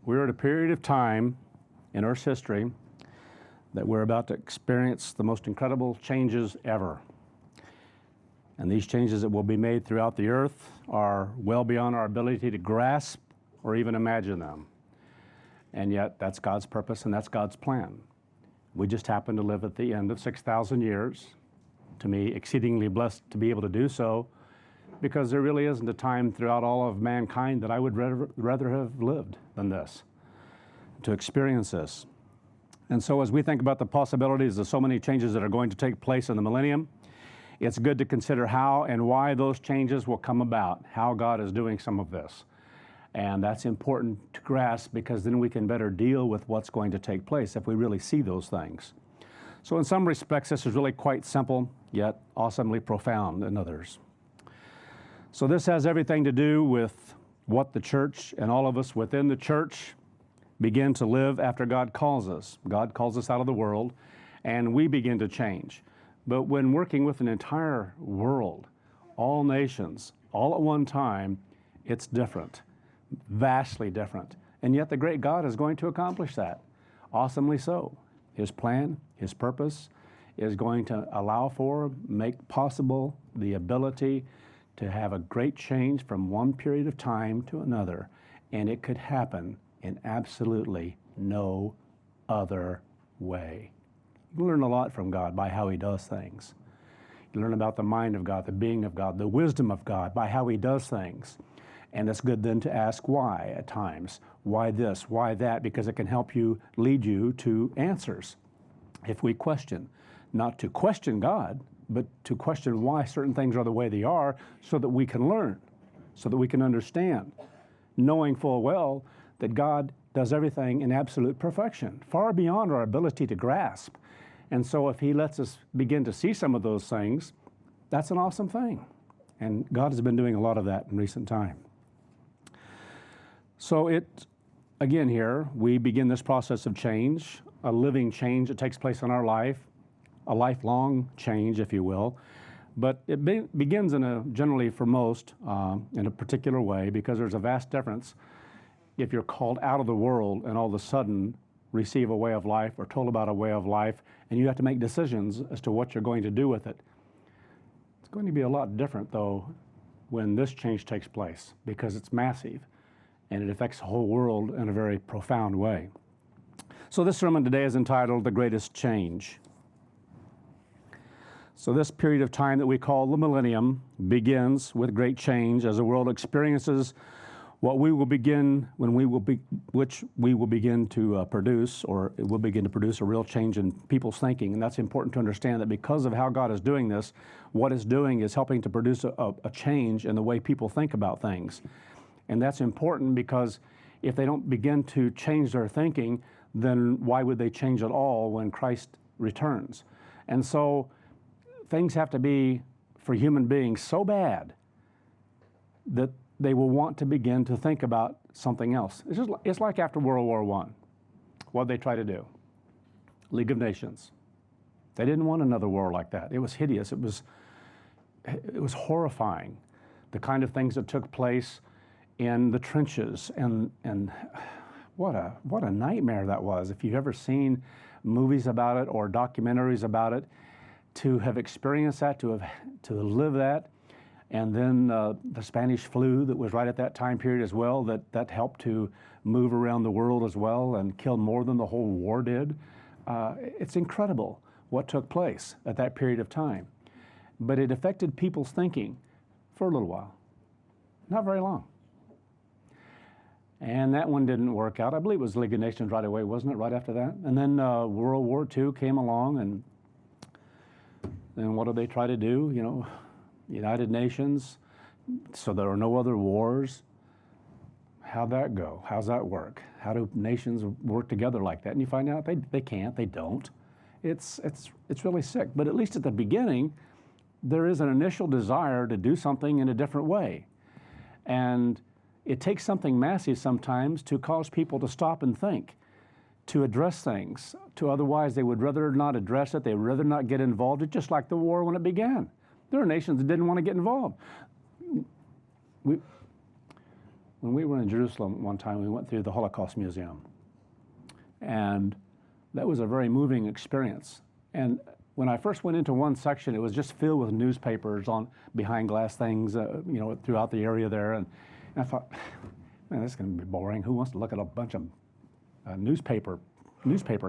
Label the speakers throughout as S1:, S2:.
S1: We're at a period of time in Earth's history that we're about to experience the most incredible changes ever. And these changes that will be made throughout the earth are well beyond our ability to grasp or even imagine them. And yet that's God's purpose and that's God's plan. We just happen to live at the end of 6,000 years. To me, exceedingly blessed to be able to do so, because there really isn't a time throughout all of mankind that I would rather have lived than this, to experience this. And so as we think about the possibilities of so many changes that are going to take place in the millennium, it's good to consider how and why those changes will come about, how God is doing some of this. And that's important to grasp, because then we can better deal with what's going to take place if we really see those things. So in some respects, this is really quite simple, yet awesomely profound in others. So this has everything to do with what the church and all of us within the church begin to live after God calls us. God calls us out of the world, and we begin to change. But when working with an entire world, all nations, all at one time, it's different, vastly different. And yet the great God is going to accomplish that, awesomely so. His plan, His purpose is going to allow for, make possible the ability to have a great change from one period of time to another. And it could happen in absolutely no other way. You learn a lot from God by how He does things. You learn about the mind of God, the being of God, the wisdom of God by how He does things. And it's good then to ask why at times. Why this? Why that? Because it can help you, lead you to answers. If we question, not to question God, but to question why certain things are the way they are, so that we can learn, so that we can understand, knowing full well that God does everything in absolute perfection, far beyond our ability to grasp. And so if He lets us begin to see some of those things, that's an awesome thing. And God has been doing a lot of that in recent time. So again here, we begin this process of change, a living change that takes place in our life, a lifelong change, if you will. But it begins generally for most, in a particular way, because there's a vast difference if you're called out of the world and all of a sudden receive a way of life or told about a way of life, and you have to make decisions as to what you're going to do with it. It's going to be a lot different, though, when this change takes place, because it's massive and it affects the whole world in a very profound way. So this sermon today is entitled The Greatest Change. So this period of time that we call the millennium begins with great change as the world experiences what we will begin which we will begin to produce, or it will begin to produce a real change in people's thinking. And that's important to understand, that because of how God is doing this, what it's doing is helping to produce a change in the way people think about things. And that's important, because if they don't begin to change their thinking, then why would they change at all when Christ returns? And so things have to be, for human beings, so bad that they will want to begin to think about something else. It's like after World War I. What did they try to do? League of Nations. They didn't want another war like that. It was hideous. It was horrifying, the kind of things that took place in the trenches, and what a nightmare that was. If you've ever seen movies about it or documentaries about it, to have experienced that, to live that, and then the Spanish flu that was right at that time period as well, that helped to move around the world as well and kill more than the whole war did. It's incredible what took place at that period of time. But it affected people's thinking for a little while, not very long. And that one didn't work out. I believe it was League of Nations right away, wasn't it, right after that? And then World War II came along, and then what did they try to do? You know, United Nations, so there are no other wars. How'd that go? How's that work? How do nations work together like that? And you find out they can't, they don't. It's really sick. But at least at the beginning, there is an initial desire to do something in a different way. And it takes something massive sometimes to cause people to stop and think, to address things, to otherwise they would rather not address it, they would rather not get involved. It's just like the war when it began. There are nations that didn't want to get involved. When we were in Jerusalem one time, we went through the Holocaust Museum. And that was a very moving experience. And when I first went into one section, it was just filled with newspapers on behind glass things, throughout the area there. And I thought, man, this is going to be boring. Who wants to look at a bunch of newspapers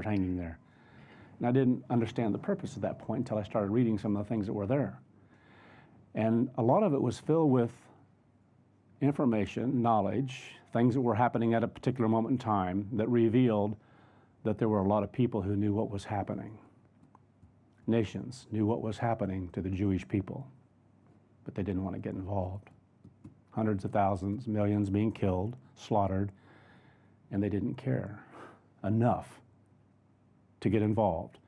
S1: hanging there? And I didn't understand the purpose at that point until I started reading some of the things that were there. And a lot of it was filled with information, knowledge, things that were happening at a particular moment in time that revealed that there were a lot of people who knew what was happening. Nations knew what was happening to the Jewish people, but they didn't want to get involved. Hundreds of thousands, millions being killed, slaughtered, and they didn't care enough to get involved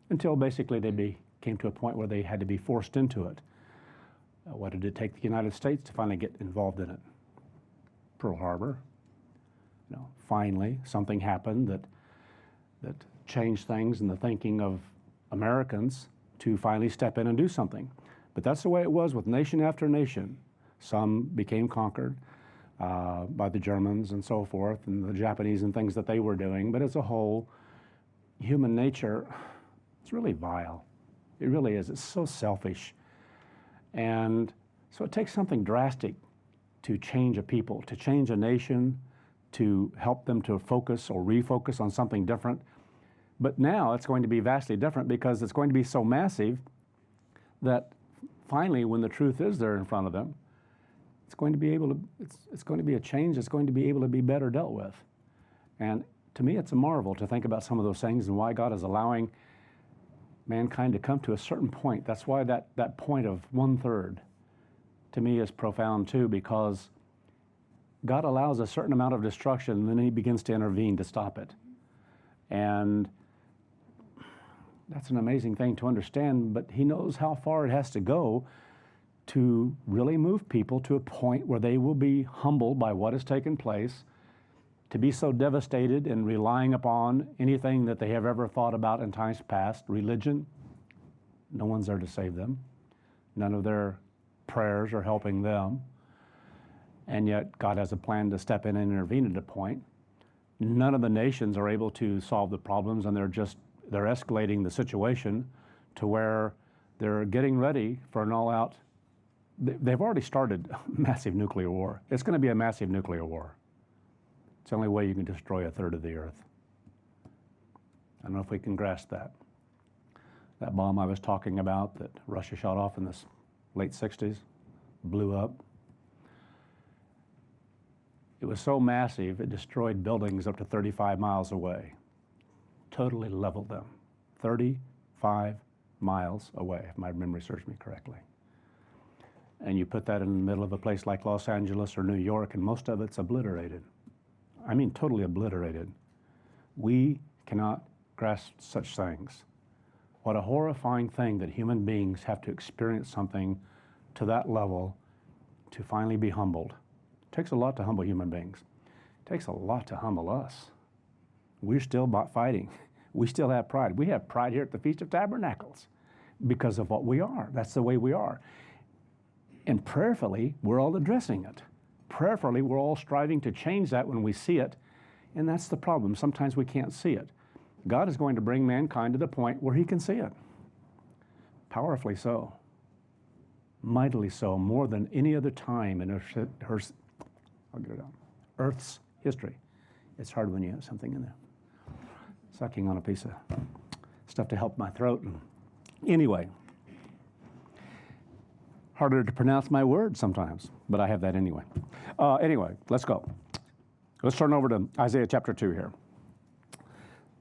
S1: until basically they came to a point where they had to be forced into it. What did it take the United States to finally get involved in it? Pearl Harbor. Finally, something happened that changed things in the thinking of Americans to finally step in and do something. But that's the way it was with nation after nation. Some became conquered by the Germans and so forth, and the Japanese and things that they were doing. But as a whole, human nature, it's really vile. It really is. It's so selfish. And so it takes something drastic to change a people, to change a nation, to help them to focus or refocus on something different. But now it's going to be vastly different because it's going to be so massive that finally, when the truth is there in front of them, it's going to be a change that's going to be able to be better dealt with. And to me, it's a marvel to think about some of those things and why God is allowing mankind to come to a certain point. That's why that point of 1/3 to me is profound too, because God allows a certain amount of destruction and then he begins to intervene to stop it. And that's an amazing thing to understand, but he knows how far it has to go to really move people to a point where they will be humbled by what has taken place, to be so devastated and relying upon anything that they have ever thought about in times past, religion. No one's there to save them. None of their prayers are helping them. And yet God has a plan to step in and intervene at a point. None of the nations are able to solve the problems, and they're escalating the situation to where they're getting ready for an all-out. They've already started a massive nuclear war. It's going to be a massive nuclear war. It's the only way you can destroy 1/3 of the earth. I don't know if we can grasp that. That bomb I was talking about that Russia shot off in the late 60s, blew up. It was so massive, it destroyed buildings up to 35 miles away. Totally leveled them. 35 miles away, if my memory serves me correctly. And you put that in the middle of a place like Los Angeles or New York, and most of it's obliterated. I mean, totally obliterated. We cannot grasp such things. What a horrifying thing that human beings have to experience something to that level to finally be humbled. It takes a lot to humble human beings. It takes a lot to humble us. We're still fighting. We still have pride. We have pride here at the Feast of Tabernacles because of what we are. That's the way we are. And prayerfully, we're all addressing it. Prayerfully, we're all striving to change that when we see it, and that's the problem. Sometimes we can't see it. God is going to bring mankind to the point where he can see it. Powerfully so. Mightily so, more than any other time in Earth's history. It's hard when you have something in there. Sucking on a piece of stuff to help my throat. Anyway. Harder to pronounce my words sometimes, but I have that anyway. Anyway, let's go. Let's turn over to Isaiah chapter 2 here.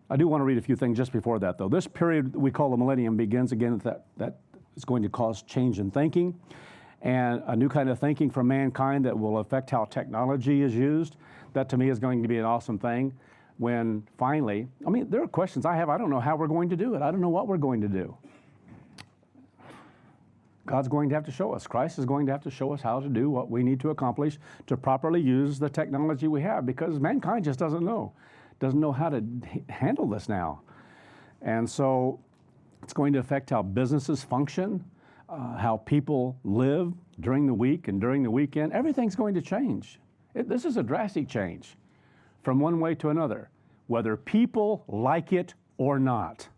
S1: I do want to read a few things just before that, though. This period we call the millennium begins again that is going to cause change in thinking and a new kind of thinking from mankind that will affect how technology is used. That to me is going to be an awesome thing when finally, I mean, there are questions I have. I don't know how we're going to do it. I don't know what we're going to do. God's going to have to show us. Christ is going to have to show us how to do what we need to accomplish to properly use the technology we have, because mankind just doesn't know how to handle this now. And so it's going to affect how businesses function, how people live during the week and during the weekend. Everything's going to change. This is a drastic change from one way to another, whether people like it or not.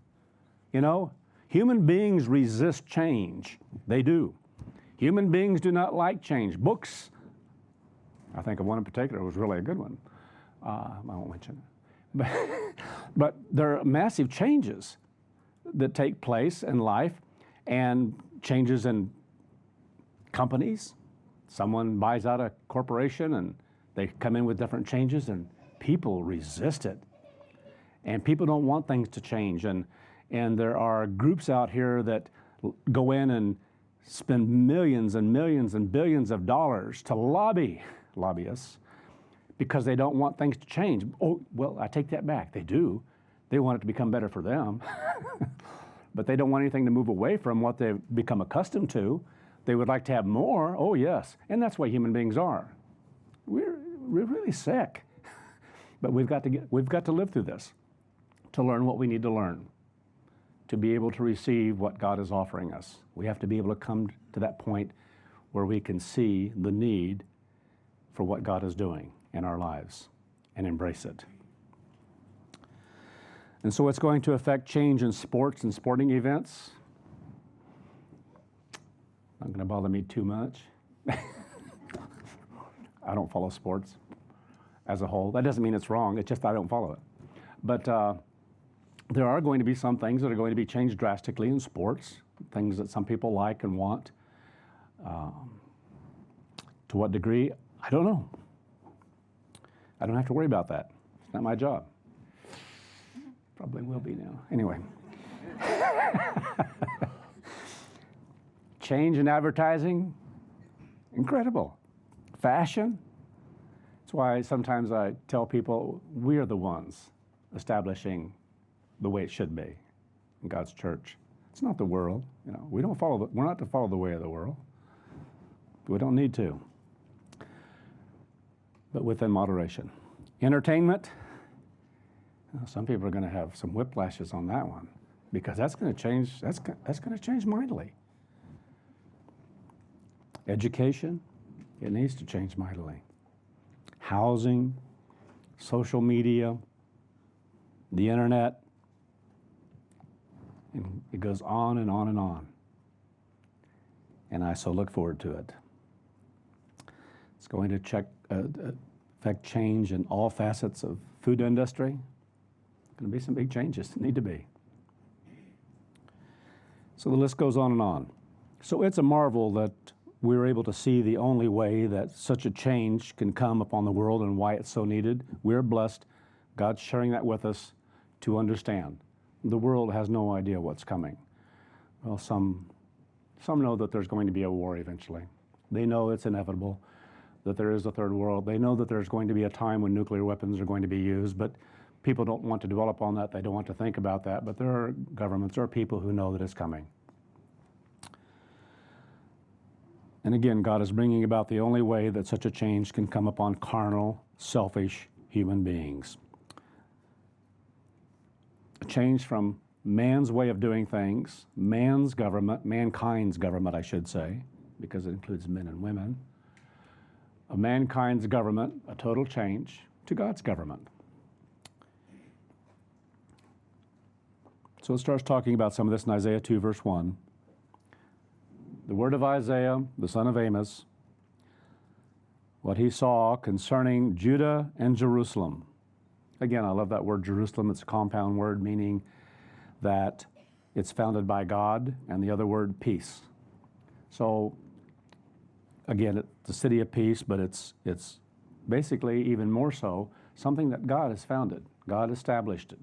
S1: You know, human beings resist change. They do. Human beings do not like change. Books, I think of one in particular was really a good one. I won't mention it. But there are massive changes that take place in life, and changes in companies. Someone buys out a corporation and they come in with different changes, and people resist it. And people don't want things to change. And there are groups out here that go in and spend millions and millions and billions of dollars to lobbyists, because they don't want things to change. Oh, well, I take that back. They do. They want it to become better for them. But they don't want anything to move away from what they've become accustomed to. They would like to have more. Oh, yes. And that's what human beings are. We're really sick. But we've got to live through this to learn what we need to learn, to be able to receive what God is offering us. We have to be able to come to that point where we can see the need for what God is doing in our lives and embrace it. And so it's going to affect change in sports and sporting events. Not going to bother me too much. I don't follow sports as a whole. That doesn't mean it's wrong. It's just I don't follow it. But there are going to be some things that are going to be changed drastically in sports, things that some people like and want. To what degree, I don't know. I don't have to worry about that. It's not my job. Probably will be now. Anyway. Change in advertising, incredible. Fashion, that's why sometimes I tell people we are the ones establishing the way it should be in God's church. It's not the world. You know, we're not to follow the way of the world. We don't need to, but within moderation. Entertainment, some people are going to have some whiplashes on that one, because that's going to change. That's going to change mightily. Education, it needs to change mightily. Housing, social media, the internet, and it goes on and on and on. And I so look forward to it. It's going to affect change in all facets of food industry. Going to be some big changes that need to be. So the list goes on and on. So it's a marvel that we're able to see the only way that such a change can come upon the world and why it's so needed. We're blessed. God's sharing that with us to understand. The world has no idea what's coming. Well, some know that there's going to be a war eventually. They know it's inevitable, that there is a third world. They know that there's going to be a time when nuclear weapons are going to be used, but people don't want to develop on that. They don't want to think about that, but there are governments, there are people who know that it's coming. And again, God is bringing about the only way that such a change can come upon carnal, selfish human beings. A change from man's way of doing things, man's government, mankind's government, I should say, because it includes men and women, of mankind's government, a total change, to God's government. So it starts talking about some of this in Isaiah 2, verse 1. The word of Isaiah, the son of Amos, what he saw concerning Judah and Jerusalem. Again, I love that word Jerusalem. It's a compound word meaning that it's founded by God, and the other word, peace. So again, it's the city of peace, but it's basically even more so something that God has founded. God established it.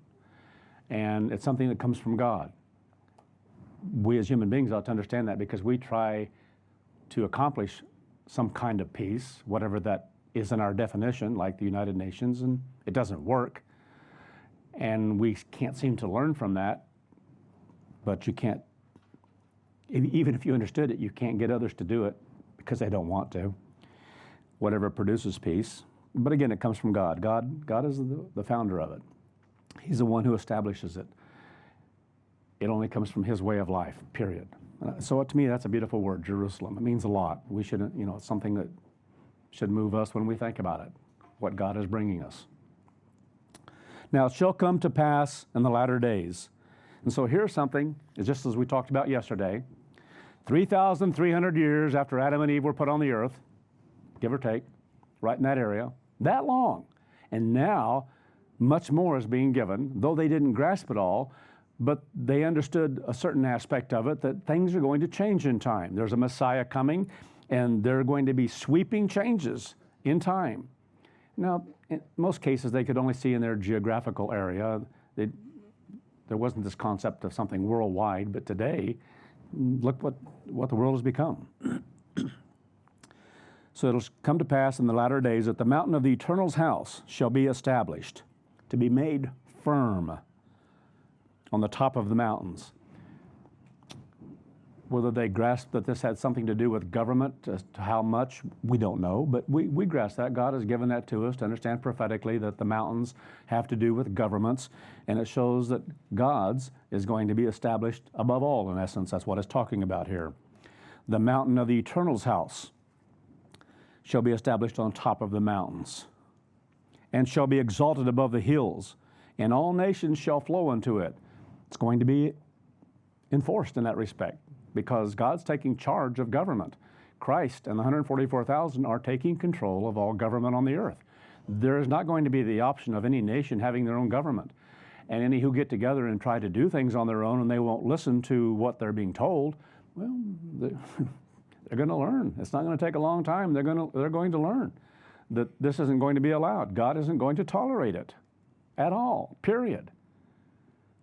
S1: And it's something that comes from God. We as human beings ought to understand that, because we try to accomplish some kind of peace, whatever that is in our definition, like the United Nations, and it doesn't work. And we can't seem to learn from that, but you can't, even if you understood it, you can't get others to do it because they don't want to, whatever produces peace. But again, it comes from God. God is the founder of it. He's the one who establishes it. It only comes from his way of life, period. So to me, that's a beautiful word, Jerusalem. It means a lot. We shouldn't, it's something that should move us when we think about it, what God is bringing us. Now, it shall come to pass in the latter days. And so here's something, just as we talked about yesterday, 3,300 years after Adam and Eve were put on the earth, give or take, right in that area, that long. And now, much more is being given, though they didn't grasp it all, but they understood a certain aspect of it, that things are going to change in time. There's a Messiah coming, and there are going to be sweeping changes in time. Now, in most cases, they could only see in their geographical area. There wasn't this concept of something worldwide, but today, look what the world has become. So it'll come to pass in the latter days that the mountain of the Eternal's house shall be established, to be made firm on the top of the mountains. Whether they grasp that this had something to do with government, as to how much, we don't know, but we grasp that. God has given that to us to understand prophetically that the mountains have to do with governments, and it shows that God's is going to be established above all, in essence. That's what it's talking about here. The mountain of the Eternal's house shall be established on top of the mountains, and shall be exalted above the hills, and all nations shall flow into it. It's going to be enforced in that respect, because God's taking charge of government. Christ and the 144,000 are taking control of all government on the earth. There is not going to be the option of any nation having their own government. And any who get together and try to do things on their own and they won't listen to what they're being told, well, they're going to learn. It's not going to take a long time. They're going to learn that this isn't going to be allowed. God isn't going to tolerate it at all, period.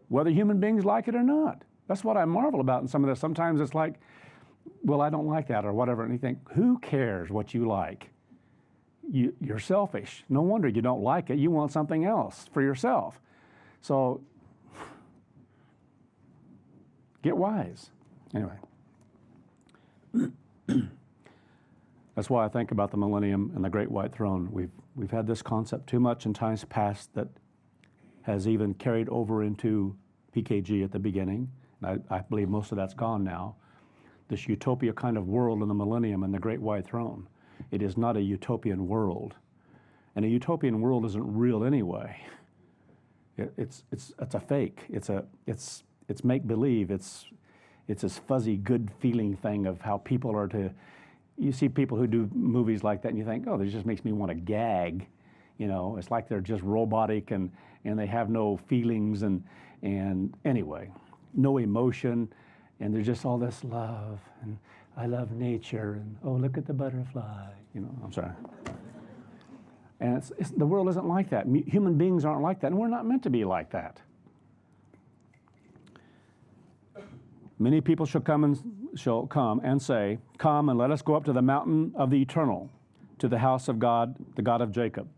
S1: Whether human beings like it or not. That's what I marvel about in some of this. Sometimes it's like, well, I don't like that or whatever. And you think, who cares what you like? You're selfish. No wonder you don't like it. You want something else for yourself. So get wise. Anyway. That's why I think about the millennium and the great white throne. We've had this concept too much in times past that has even carried over into PKG at the beginning. And I believe most of that's gone now. This utopia kind of world in the millennium and the great white throne. It is not a utopian world. And a utopian world isn't real anyway. It's a fake. It's make-believe. It's this fuzzy, good feeling thing of how people are to. You see people who do movies like that, and you think, oh, this just makes me want to gag. You know, it's like they're just robotic and they have no feelings and anyway, no emotion, and there's just all this love and I love nature and oh, look at the butterfly. You know, I'm sorry. And the world isn't like that. Human beings aren't like that, and we're not meant to be like that. Many people shall come and say, come and let us go up to the mountain of the eternal, to the house of God, the God of Jacob.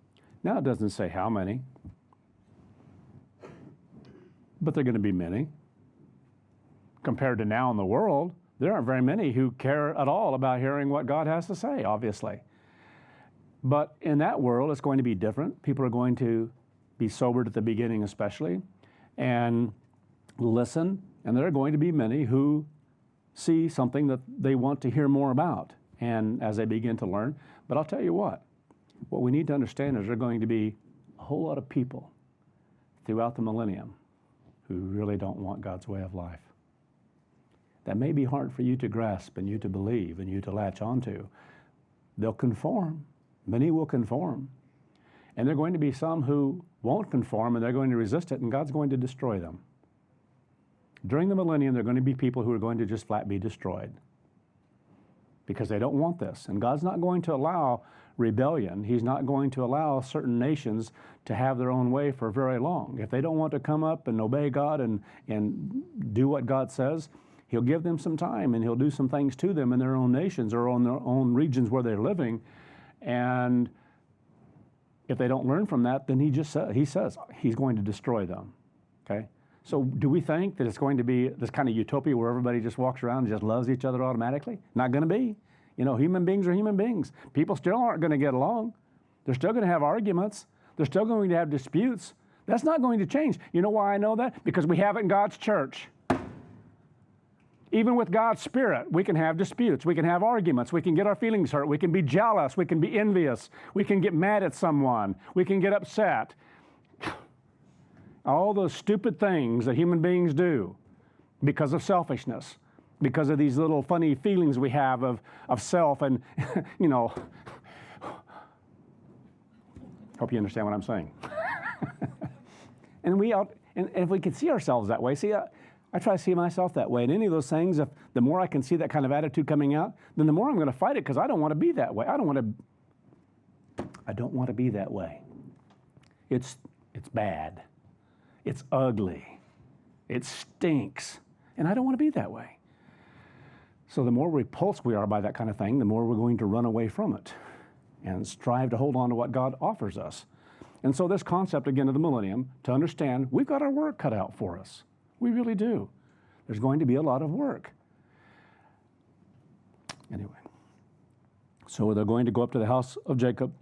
S1: Now it doesn't say how many, but there are going to be many. Compared to now in the world, there aren't very many who care at all about hearing what God has to say, obviously. But in that world, it's going to be different. People are going to be sobered at the beginning especially, and listen. And there are going to be many who see something that they want to hear more about, and as they begin to learn. But I'll tell you what we need to understand is there are going to be a whole lot of people throughout the millennium who really don't want God's way of life. That may be hard for you to grasp and you to believe and you to latch onto. They'll conform. Many will conform. And there are going to be some who won't conform and they're going to resist it, and God's going to destroy them. During the millennium, there are going to be people who are going to just flat be destroyed because they don't want this. And God's not going to allow rebellion. He's not going to allow certain nations to have their own way for very long. If they don't want to come up and obey God and do what God says, He'll give them some time and He'll do some things to them in their own nations or on their own regions where they're living. And if they don't learn from that, then He says He's going to destroy them. Okay? So do we think that it's going to be this kind of utopia where everybody just walks around and just loves each other automatically? Not going to be. You know, human beings are human beings. People still aren't going to get along. They're still going to have arguments. They're still going to have disputes. That's not going to change. You know why I know that? Because we have it in God's church. Even with God's Spirit, we can have disputes. We can have arguments. We can get our feelings hurt. We can be jealous. We can be envious. We can get mad at someone. We can get upset. All those stupid things that human beings do because of selfishness, because of these little funny feelings we have of self and, you know, hope you understand what I'm saying. And if we can see ourselves that way, I try to see myself that way. And any of those things, if the more I can see that kind of attitude coming out, then the more I'm going to fight it because I don't want to be that way. I don't want to be that way. It's bad. It's ugly. It stinks. And I don't want to be that way. So the more repulsed we are by that kind of thing, the more we're going to run away from it and strive to hold on to what God offers us. And so this concept, again, of the millennium, to understand we've got our work cut out for us. We really do. There's going to be a lot of work. Anyway, so they're going to go up to the house of Jacob.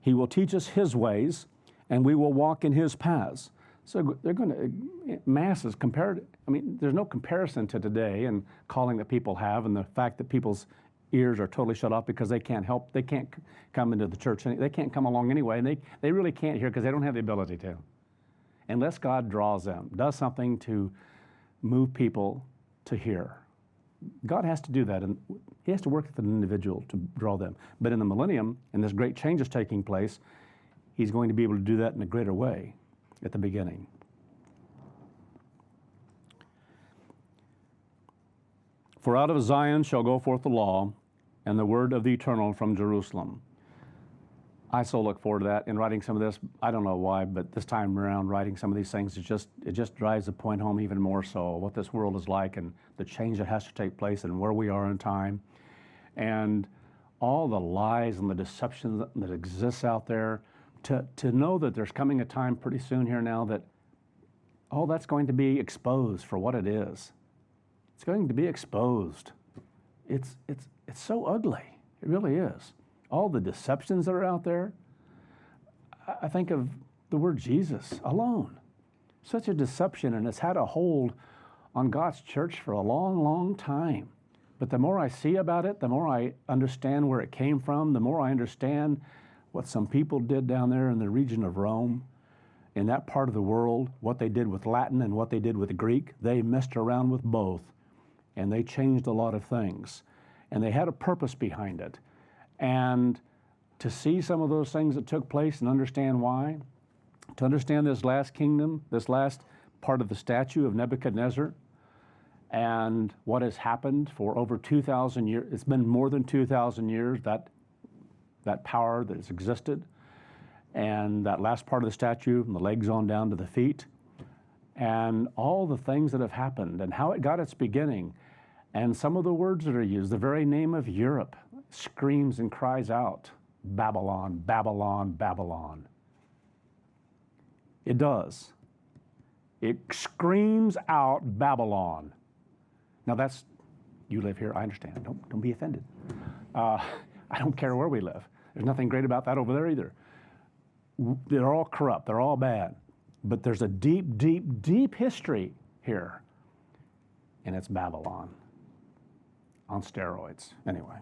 S1: He will teach us his ways, and we will walk in his paths. So they're going to, masses compared, I mean, there's no comparison to today and calling that people have and the fact that people's ears are totally shut off because they can't come into the church. They can't come along anyway, and they really can't hear because they don't have the ability to. Unless God draws them, does something to move people to hear. God has to do that, and he has to work with an individual to draw them. But in the millennium, and this great change is taking place, he's going to be able to do that in a greater way at the beginning. For out of Zion shall go forth the law and the word of the Eternal from Jerusalem. I so look forward to that in writing some of this. I don't know why, but this time around writing some of these things, it just drives the point home even more so, what this world is like and the change that has to take place and where we are in time. And all the lies and the deception that exists out there, to know that there's coming a time pretty soon here now that all that's going to be exposed for what it is. It's going to be exposed. It's so ugly. It really is. All the deceptions that are out there. I think of the word Jesus alone. Such a deception, and it's had a hold on God's church for a long, long time. But the more I see about it, the more I understand where it came from, the more I understand what some people did down there in the region of Rome, in that part of the world, what they did with Latin and what they did with Greek. They messed around with both, and they changed a lot of things. And they had a purpose behind it. And to see some of those things that took place and understand why, to understand this last kingdom, this last part of the statue of Nebuchadnezzar, and what has happened for over 2,000 years. It's been more than 2,000 years, that power that has existed. And that last part of the statue, from the legs on down to the feet, and all the things that have happened and how it got its beginning. And some of the words that are used, the very name of Europe screams and cries out, Babylon, Babylon, Babylon. It does. It screams out Babylon. Now you live here, I understand. Don't be offended. I don't care where we live. There's nothing great about that over there either. They're all corrupt, they're all bad. But there's a deep, deep, deep history here. And it's Babylon. On steroids, anyway.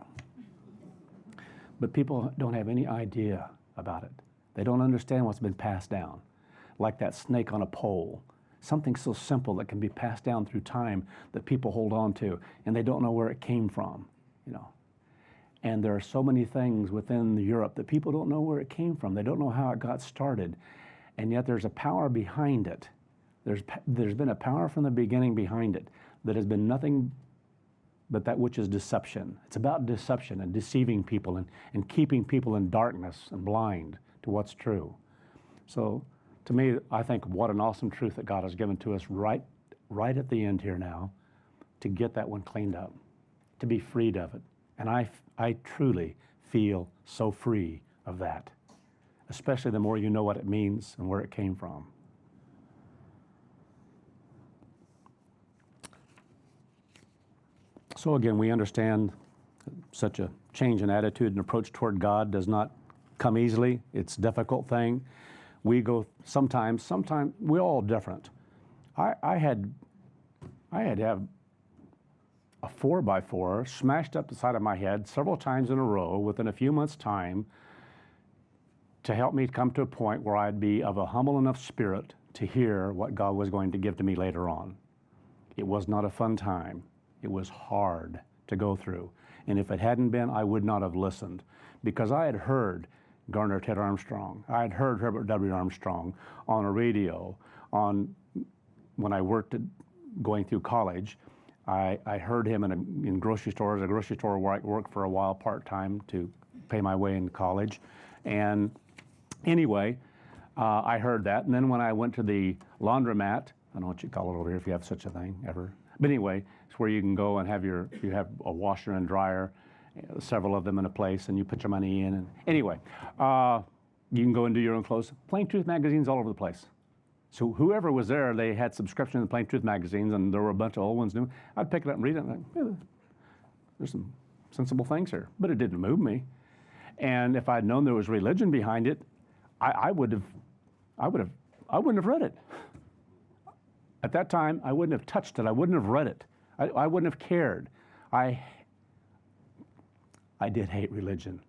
S1: But people don't have any idea about it. They don't understand what's been passed down. Like that snake on a pole. Something so simple that can be passed down through time that people hold on to, and they don't know where it came from, And there are so many things within Europe that people don't know where it came from. They don't know how it got started. And yet there's a power behind it. There's been a power from the beginning behind it that has been nothing but that which is deception. It's about deception and deceiving people and keeping people in darkness and blind to what's true. So to me, I think what an awesome truth that God has given to us right at the end here now, to get that one cleaned up, to be freed of it. And I truly feel so free of that, especially the more you know what it means and where it came from. So again, we understand such a change in attitude and approach toward God does not come easily. It's a difficult thing. We go sometimes we're all different. I had to have a 4x4 smashed up the side of my head several times in a row within a few months' time to help me come to a point where I'd be of a humble enough spirit to hear what God was going to give to me later on. It was not a fun time. It was hard to go through. And if it hadn't been, I would not have listened, because I had heard Garner Ted Armstrong. I had heard Herbert W. Armstrong on a radio. When I worked going through college, I heard him in grocery stores, a grocery store where I worked for a while part-time to pay my way in college. And anyway, I heard that. And then when I went to the laundromat, I don't know what you call it over here if you have such a thing ever. But anyway, it's where you can go and you have a washer and dryer, several of them in a place, and you put your money in. And anyway, you can go and do your own clothes. Plain Truth magazines all over the place. So whoever was there, they had subscription to Plain Truth magazines, and there were a bunch of old ones new. I'd pick it up and read it, and I'd, yeah, there's some sensible things here, but it didn't move me. And if I'd known there was religion behind it, I wouldn't have read it. At that time, I wouldn't have touched it. I wouldn't have read it. I wouldn't have cared. I did hate religion.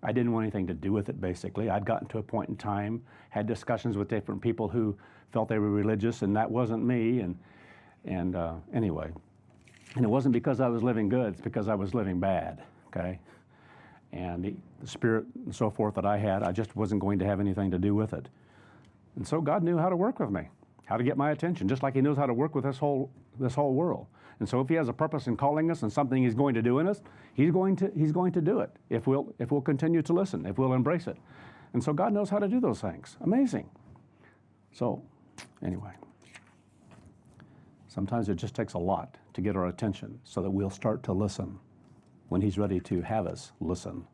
S1: I didn't want anything to do with it, basically. I'd gotten to a point in time, had discussions with different people who felt they were religious, and that wasn't me. And anyway, and it wasn't because I was living good, it's because I was living bad, okay? And the spirit and so forth that I had, I just wasn't going to have anything to do with it. And so God knew how to work with me, how to get my attention, just like he knows how to work with this whole world. And so if he has a purpose in calling us and something he's going to do in us, he's going to do it if we'll continue to listen, if we'll embrace it. And so God knows how to do those things. Amazing. So anyway, sometimes it just takes a lot to get our attention so that we'll start to listen when he's ready to have us listen.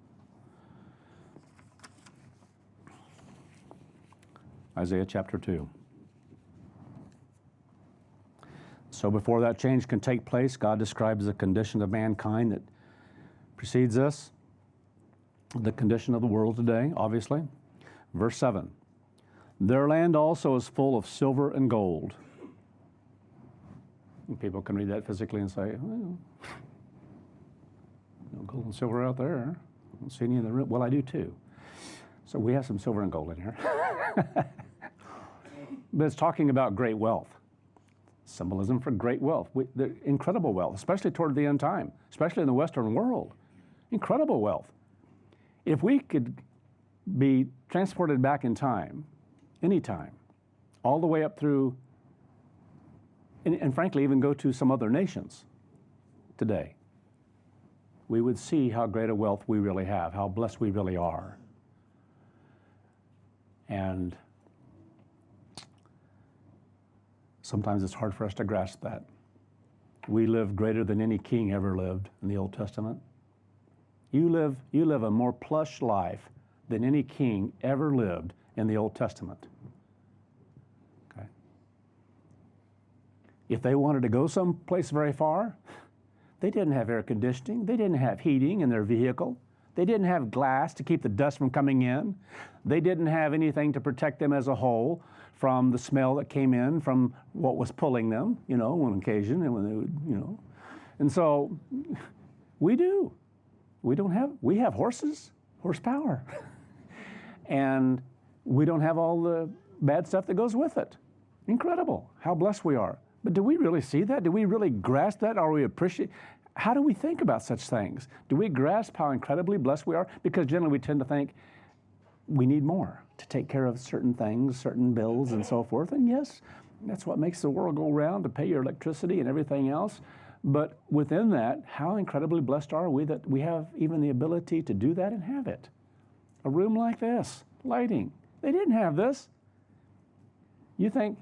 S1: Isaiah chapter 2. So before that change can take place, God describes the condition of mankind that precedes us, the condition of the world today, obviously. Verse 7, their land also is full of silver and gold. And people can read that physically and say, well, no gold and silver out there. I don't see any in the room. Well, I do too. So we have some silver and gold in here. But it's talking about great wealth. Symbolism for great wealth, incredible wealth, especially toward the end time, especially in the Western world. Incredible wealth. If we could be transported back in time, anytime, all the way up through, and frankly, even go to some other nations today, we would see how great a wealth we really have, how blessed we really are. And sometimes it's hard for us to grasp that. We live greater than any king ever lived in the Old Testament. You live a more plush life than any king ever lived in the Old Testament. Okay? If they wanted to go someplace very far, they didn't have air conditioning. They didn't have heating in their vehicle. They didn't have glass to keep the dust from coming in. They didn't have anything to protect them as a whole from the smell that came in from what was pulling them, on occasion, and when they would, And so we do. We have horsepower. And we don't have all the bad stuff that goes with it. Incredible how blessed we are. But do we really see that? Do we really grasp that? Are we appreciate? How do we think about such things? Do we grasp how incredibly blessed we are? Because generally we tend to think we need more to take care of certain things, certain bills and so forth. And yes, that's what makes the world go round, to pay your electricity and everything else. But within that, how incredibly blessed are we that we have even the ability to do that and have it? A room like this, lighting. They didn't have this. You think,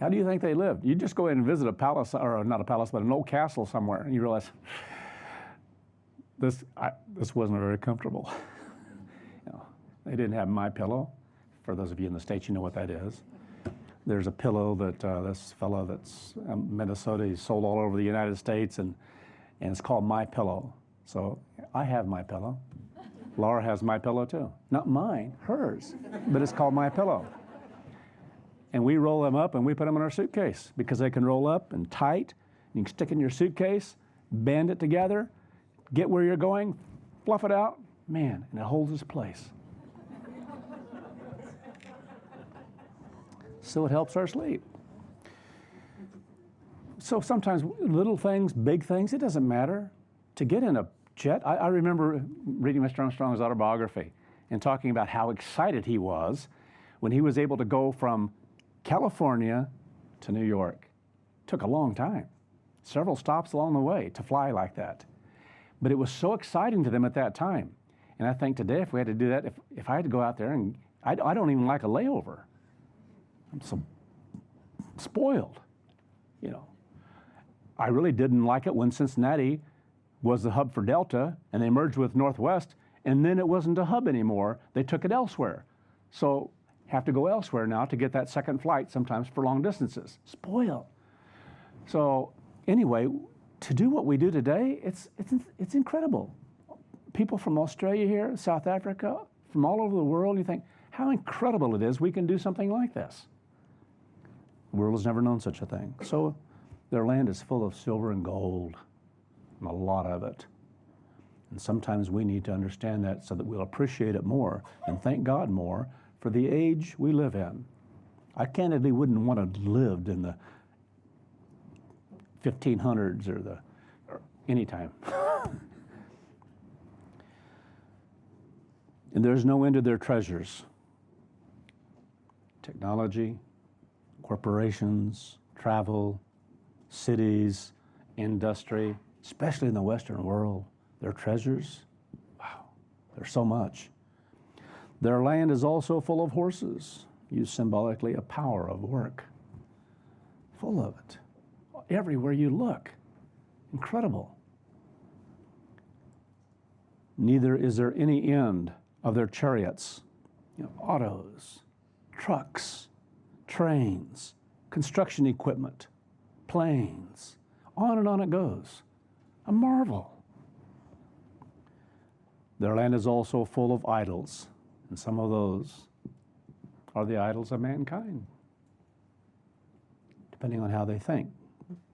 S1: how do you think they lived? You just go in and visit a palace, or not a palace, but an old castle somewhere, and you realize this wasn't very comfortable. They didn't have MyPillow. For those of you in the States, you know what that is. There's a pillow that this fellow that's Minnesota, he's sold all over the United States, and it's called MyPillow. So I have MyPillow. Laura has MyPillow too. Not mine, hers, but it's called MyPillow. and we roll them up and we put them in our suitcase because they can roll up and tight. You can stick in your suitcase, band it together, get where you're going, fluff it out, man, and it holds its place. So it helps our sleep. So sometimes little things, big things, it doesn't matter. To get in a jet, I remember reading Mr. Armstrong's autobiography and talking about how excited he was when he was able to go from California to New York. It took a long time, several stops along the way to fly like that. But it was so exciting to them at that time. And I think today, if we had to do that, if I had to go out there, and I don't even like a layover. I'm so spoiled, you know. I really didn't like it when Cincinnati was the hub for Delta, and they merged with Northwest, and then it wasn't a hub anymore. They took it elsewhere. So have to go elsewhere now to get that second flight, sometimes for long distances. Spoiled. So anyway, to do what we do today, it's incredible. People from Australia here, South Africa, from all over the world, you think, how incredible it is we can do something like this. The world has never known such a thing. So their land is full of silver and gold, and a lot of it. And sometimes we need to understand that so that we'll appreciate it more and thank God more for the age we live in. I candidly wouldn't want to have lived in the 1500s or any time. And there's no end to their treasures. Technology, corporations, travel, cities, industry, especially in the Western world, their treasures, wow, there's so much. Their land is also full of horses, used symbolically a power of work. Full of it. Everywhere you look. Incredible. Neither is there any end of their chariots, autos, trucks, trains, construction equipment, planes, on and on it goes. A marvel. Their land is also full of idols, and some of those are the idols of mankind, depending on how they think.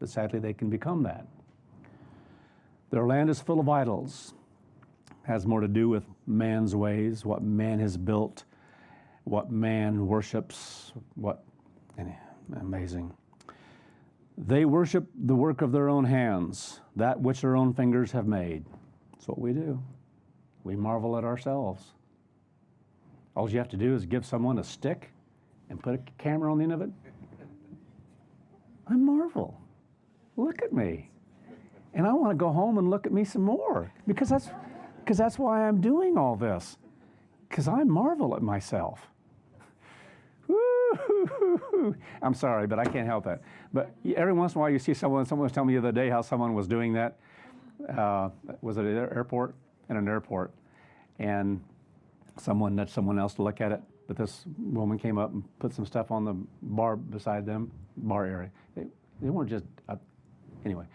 S1: But sadly, they can become that. Their land is full of idols. Has more to do with man's ways, what man has built, what man worships, amazing. They worship the work of their own hands, that which their own fingers have made. That's what we do. We marvel at ourselves. All you have to do is give someone a stick and put a camera on the end of it. I marvel. Look at me. And I want to go home and look at me some more because that's why I'm doing all this, because I marvel at myself. I'm sorry, but I can't help that. But every once in a while you see someone was telling me the other day how someone was doing that. Was it at an airport? In an airport. And someone nudged someone else to look at it, but this woman came up and put some stuff on the bar beside them, bar area. They weren't just, anyway.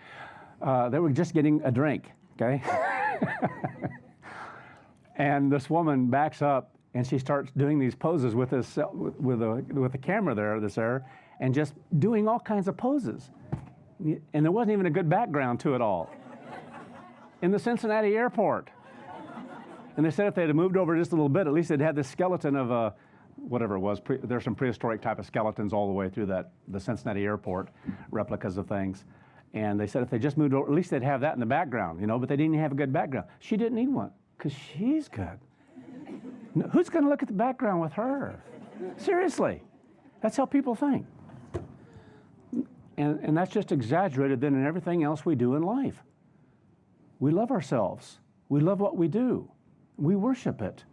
S1: They were just getting a drink, okay? And this woman backs up and she starts doing these poses with this with a camera there, and just doing all kinds of poses. And there wasn't even a good background to it all. In the Cincinnati airport. And they said if they had moved over just a little bit, at least they'd had the skeleton of whatever it was. There's some prehistoric type of skeletons all the way through the Cincinnati airport, replicas of things. And they said if they just moved over, at least they'd have that in the background, but they didn't have a good background. She didn't need one, because she's good. Who's going to look at the background with her? Seriously. That's how people think. And that's just exaggerated then in everything else we do in life. We love ourselves. We love what we do. We worship it.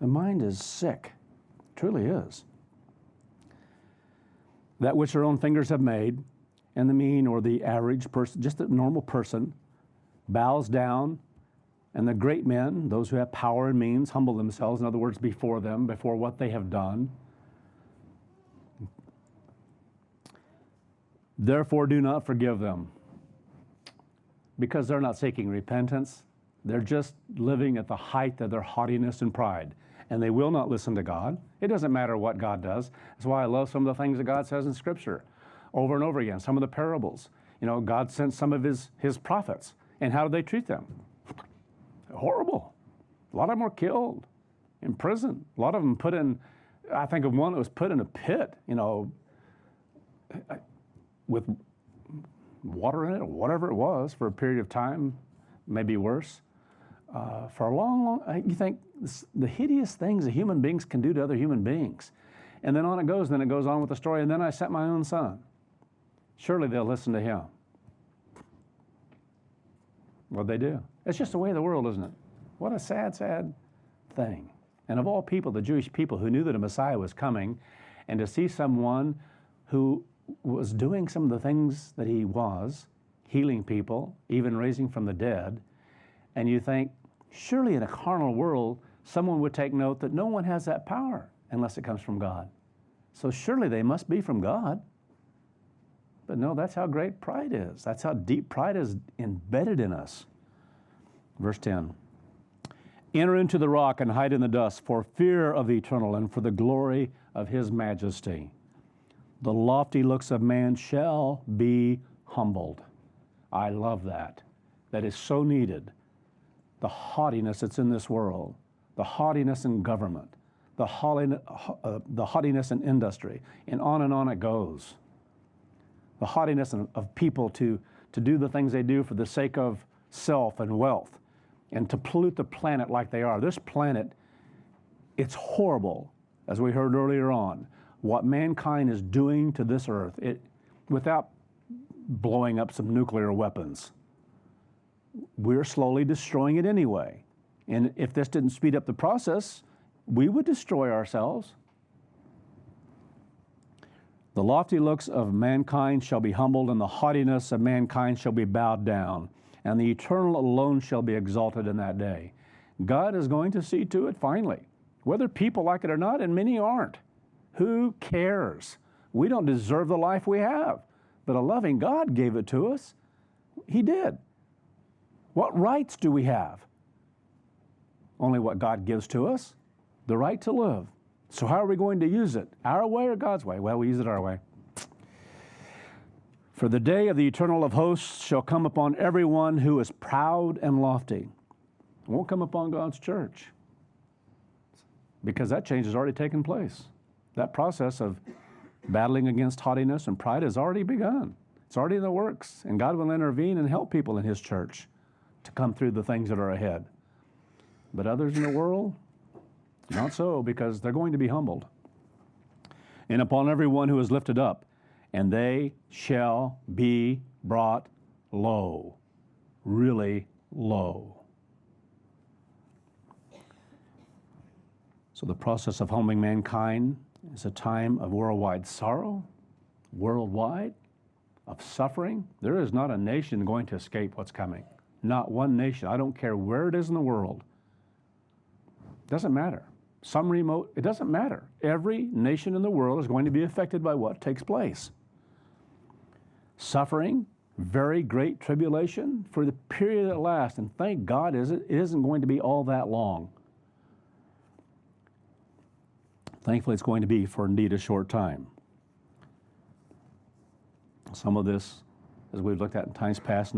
S1: The mind is sick. It truly is. That which our own fingers have made, and the mean or the average person, just a normal person, bows down, and the great men, those who have power and means, humble themselves, in other words, before them, before what they have done. Therefore, do not forgive them, because they're not seeking repentance. They're just living at the height of their haughtiness and pride. and they will not listen to God. It doesn't matter what God does. That's why I love some of the things that God says in Scripture over and over again, some of the parables. You know, God sent some of his prophets, and how did they treat them? Horrible. A lot of them were killed, in prison. A lot of them put in, I think of one that was put in a pit, you know, with water in it or whatever it was for a period of time, maybe worse. For a long, you think the hideous things that human beings can do to other human beings. And then on it goes, then it goes on with the story, and then I sent my own son. Surely they'll listen to him. What'd they do? It's just the way of the world, isn't it? What a sad, sad thing. And of all people, the Jewish people who knew that a Messiah was coming, and to see someone who was doing some of the things that he was, healing people, even raising from the dead, and you think, surely in a carnal world, someone would take note that no one has that power unless it comes from God. So surely they must be from God. But no, that's how great pride is. That's how deep pride is embedded in us. Verse 10. Enter into the rock and hide in the dust for fear of the eternal and for the glory of his majesty. The lofty looks of man shall be humbled. I love that. That is so needed. The haughtiness that's in this world, the haughtiness in government, the haughtiness in industry, and on it goes. The haughtiness of people to do the things they do for the sake of self and wealth, and to pollute the planet like they are. This planet, it's horrible, as we heard earlier on, what mankind is doing to this earth, without blowing up some nuclear weapons. We're slowly destroying it anyway. And if this didn't speed up the process, we would destroy ourselves. The lofty looks of mankind shall be humbled, and the haughtiness of mankind shall be bowed down, and the eternal alone shall be exalted in that day. God is going to see to it finally, whether people like it or not, and many aren't. Who cares? We don't deserve the life we have, but a loving God gave it to us. He did. What rights do we have? Only what God gives to us, the right to live. So how are we going to use it? Our way or God's way? Well, we use it our way. For the day of the eternal of hosts shall come upon everyone who is proud and lofty. It won't come upon God's church, because that change has already taken place. That process of battling against haughtiness and pride has already begun. It's already in the works, and God will intervene and help people in his church to come through the things that are ahead. But others in the world, not so, because they're going to be humbled. And upon everyone who is lifted up, and they shall be brought low, really low. So the process of humbling mankind is a time of worldwide sorrow, worldwide, of suffering. There is not a nation going to escape what's coming. Not one nation. I don't care where it is in the world. Doesn't matter. Some remote, it doesn't matter. Every nation in the world is going to be affected by what takes place. Suffering, very great tribulation for the period that lasts, and thank God it isn't going to be all that long. Thankfully, it's going to be for indeed a short time. Some of this, as we've looked at in times past,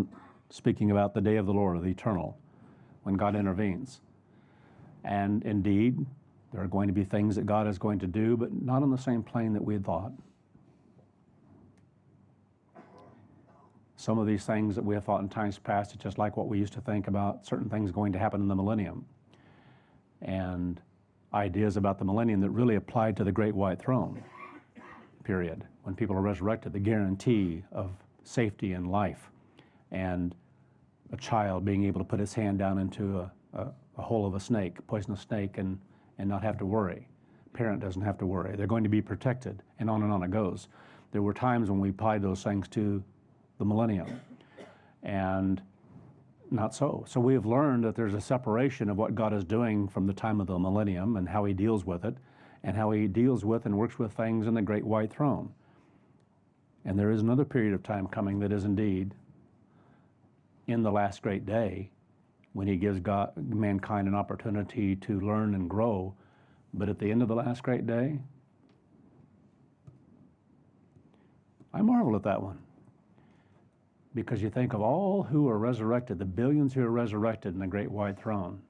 S1: speaking about the day of the Lord, of the eternal, when God intervenes. And indeed, there are going to be things that God is going to do, but not on the same plane that we had thought. Some of these things that we have thought in times past, it's just like what we used to think about certain things going to happen in the millennium. And ideas about the millennium that really applied to the great white throne period, when people are resurrected, the guarantee of safety and life, and a child being able to put his hand down into a hole of a snake, a poisonous snake, and not have to worry. Parent doesn't have to worry. They're going to be protected, and on it goes. There were times when we applied those things to the millennium, and not so. So we have learned that there's a separation of what God is doing from the time of the millennium and how he deals with it, and how he deals with and works with things in the great white throne. And there is another period of time coming that is indeed in the last great day, when he gives mankind an opportunity to learn and grow But at the end of the last great day, I marvel at that one. Because you think of all who are resurrected, the billions who are resurrected in the great white throne.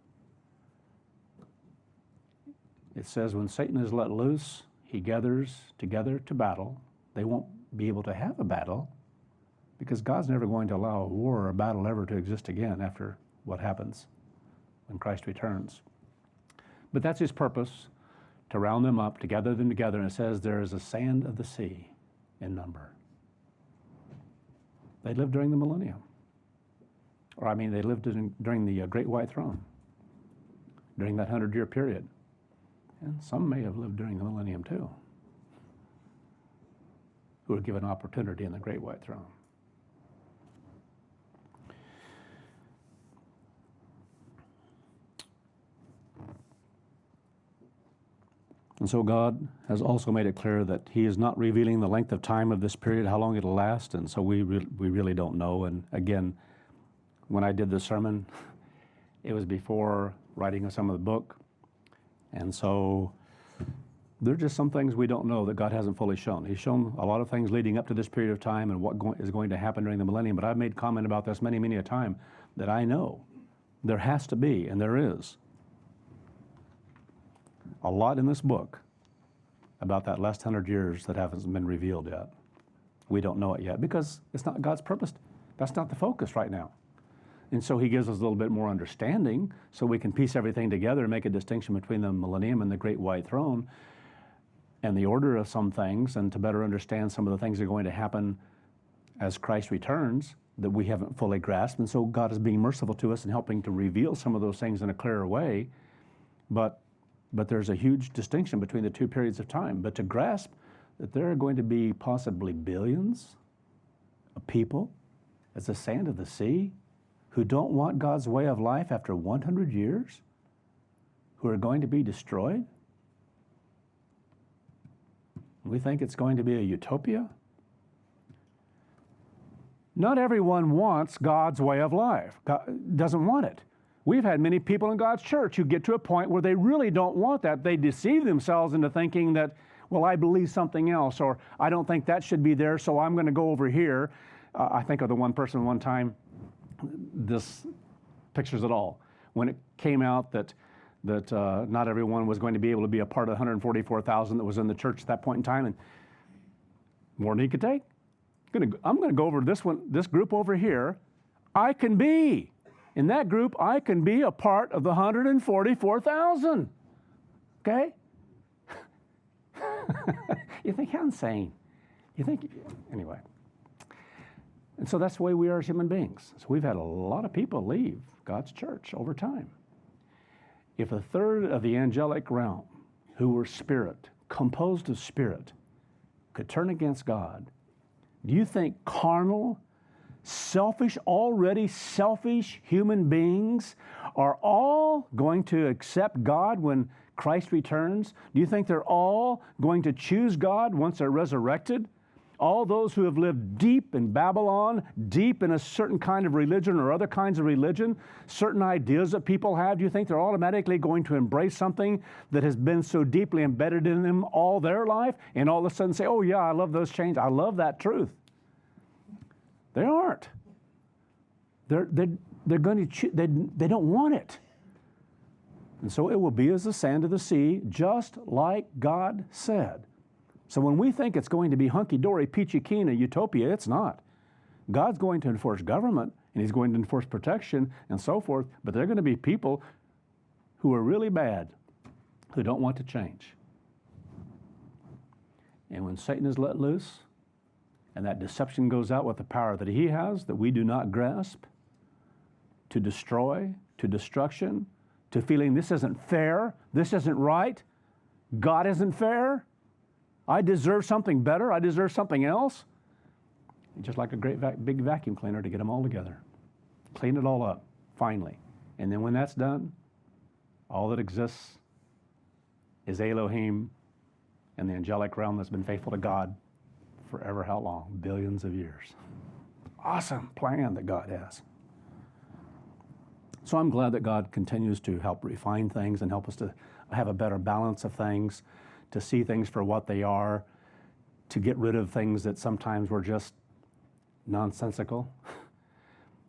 S1: It says when Satan is let loose, he gathers together to battle. They won't be able to have a battle because God's never going to allow a war or a battle ever to exist again after what happens when Christ returns. But that's his purpose, to round them up, to gather them together. And it says there is a sand of the sea in number. They lived during the millennium. They lived during the Great White Throne, during that 100-year period. And some may have lived during the millennium too, who were given opportunity in the Great White Throne. And so God has also made it clear that he is not revealing the length of time of this period, how long it'll last, and so we really don't know. And again, when I did the sermon, it was before writing some of the book, and so there are just some things we don't know that God hasn't fully shown. He's shown a lot of things leading up to this period of time and what is going to happen during the millennium, but I've made comment about this many, many a time that I know there has to be, and there is, a lot in this book about that last 100 years that hasn't been revealed yet. We don't know it yet because it's not God's purpose. That's not the focus right now. And so he gives us a little bit more understanding so we can piece everything together and make a distinction between the millennium and the great white throne and the order of some things, and to better understand some of the things that are going to happen as Christ returns that we haven't fully grasped. And so God is being merciful to us and helping to reveal some of those things in a clearer way. But there's a huge distinction between the two periods of time. But to grasp that there are going to be possibly billions of people as the sand of the sea who don't want God's way of life after 100 years, who are going to be destroyed. We think it's going to be a utopia. Not everyone wants God's way of life. God doesn't want it. We've had many people in God's church who get to a point where they really don't want that. They deceive themselves into thinking that, well, I believe something else, or I don't think that should be there, so I'm going to go over here. I think of the one person one time, this pictures it all. When it came out that not everyone was going to be able to be a part of the 144,000 that was in the church at that point in time, and more than he could take. I'm going to go over this group over here. I can be. In that group, I can be a part of the 144,000. Okay? You think, how insane. You think, anyway. And so that's the way we are as human beings. So we've had a lot of people leave God's church over time. If a third of the angelic realm, who were spirit, composed of spirit, could turn against God, do you think carnal, already selfish human beings are all going to accept God when Christ returns? Do you think they're all going to choose God once they're resurrected? All those who have lived deep in Babylon, deep in a certain kind of religion or other kinds of religion, certain ideas that people have, do you think they're automatically going to embrace something that has been so deeply embedded in them all their life and all of a sudden say, oh yeah, I love those changes, I love that truth? They aren't. They're going to they don't want it. And so it will be as the sand of the sea, just like God said. So when we think it's going to be hunky-dory, peachy-keen, a utopia, it's not. God's going to enforce government, and he's going to enforce protection and so forth, but there are going to be people who are really bad, who don't want to change. And when Satan is let loose, and that deception goes out with the power that he has, that we do not grasp, to destroy, to destruction, to feeling this isn't fair, this isn't right, God isn't fair, I deserve something better, I deserve something else. Just like a great big vacuum cleaner to get them all together. Clean it all up, finally. And then when that's done, all that exists is Elohim and the angelic realm that's been faithful to God forever, how long? Billions of years. Awesome plan that God has. So I'm glad that God continues to help refine things and help us to have a better balance of things, to see things for what they are, to get rid of things that sometimes were just nonsensical.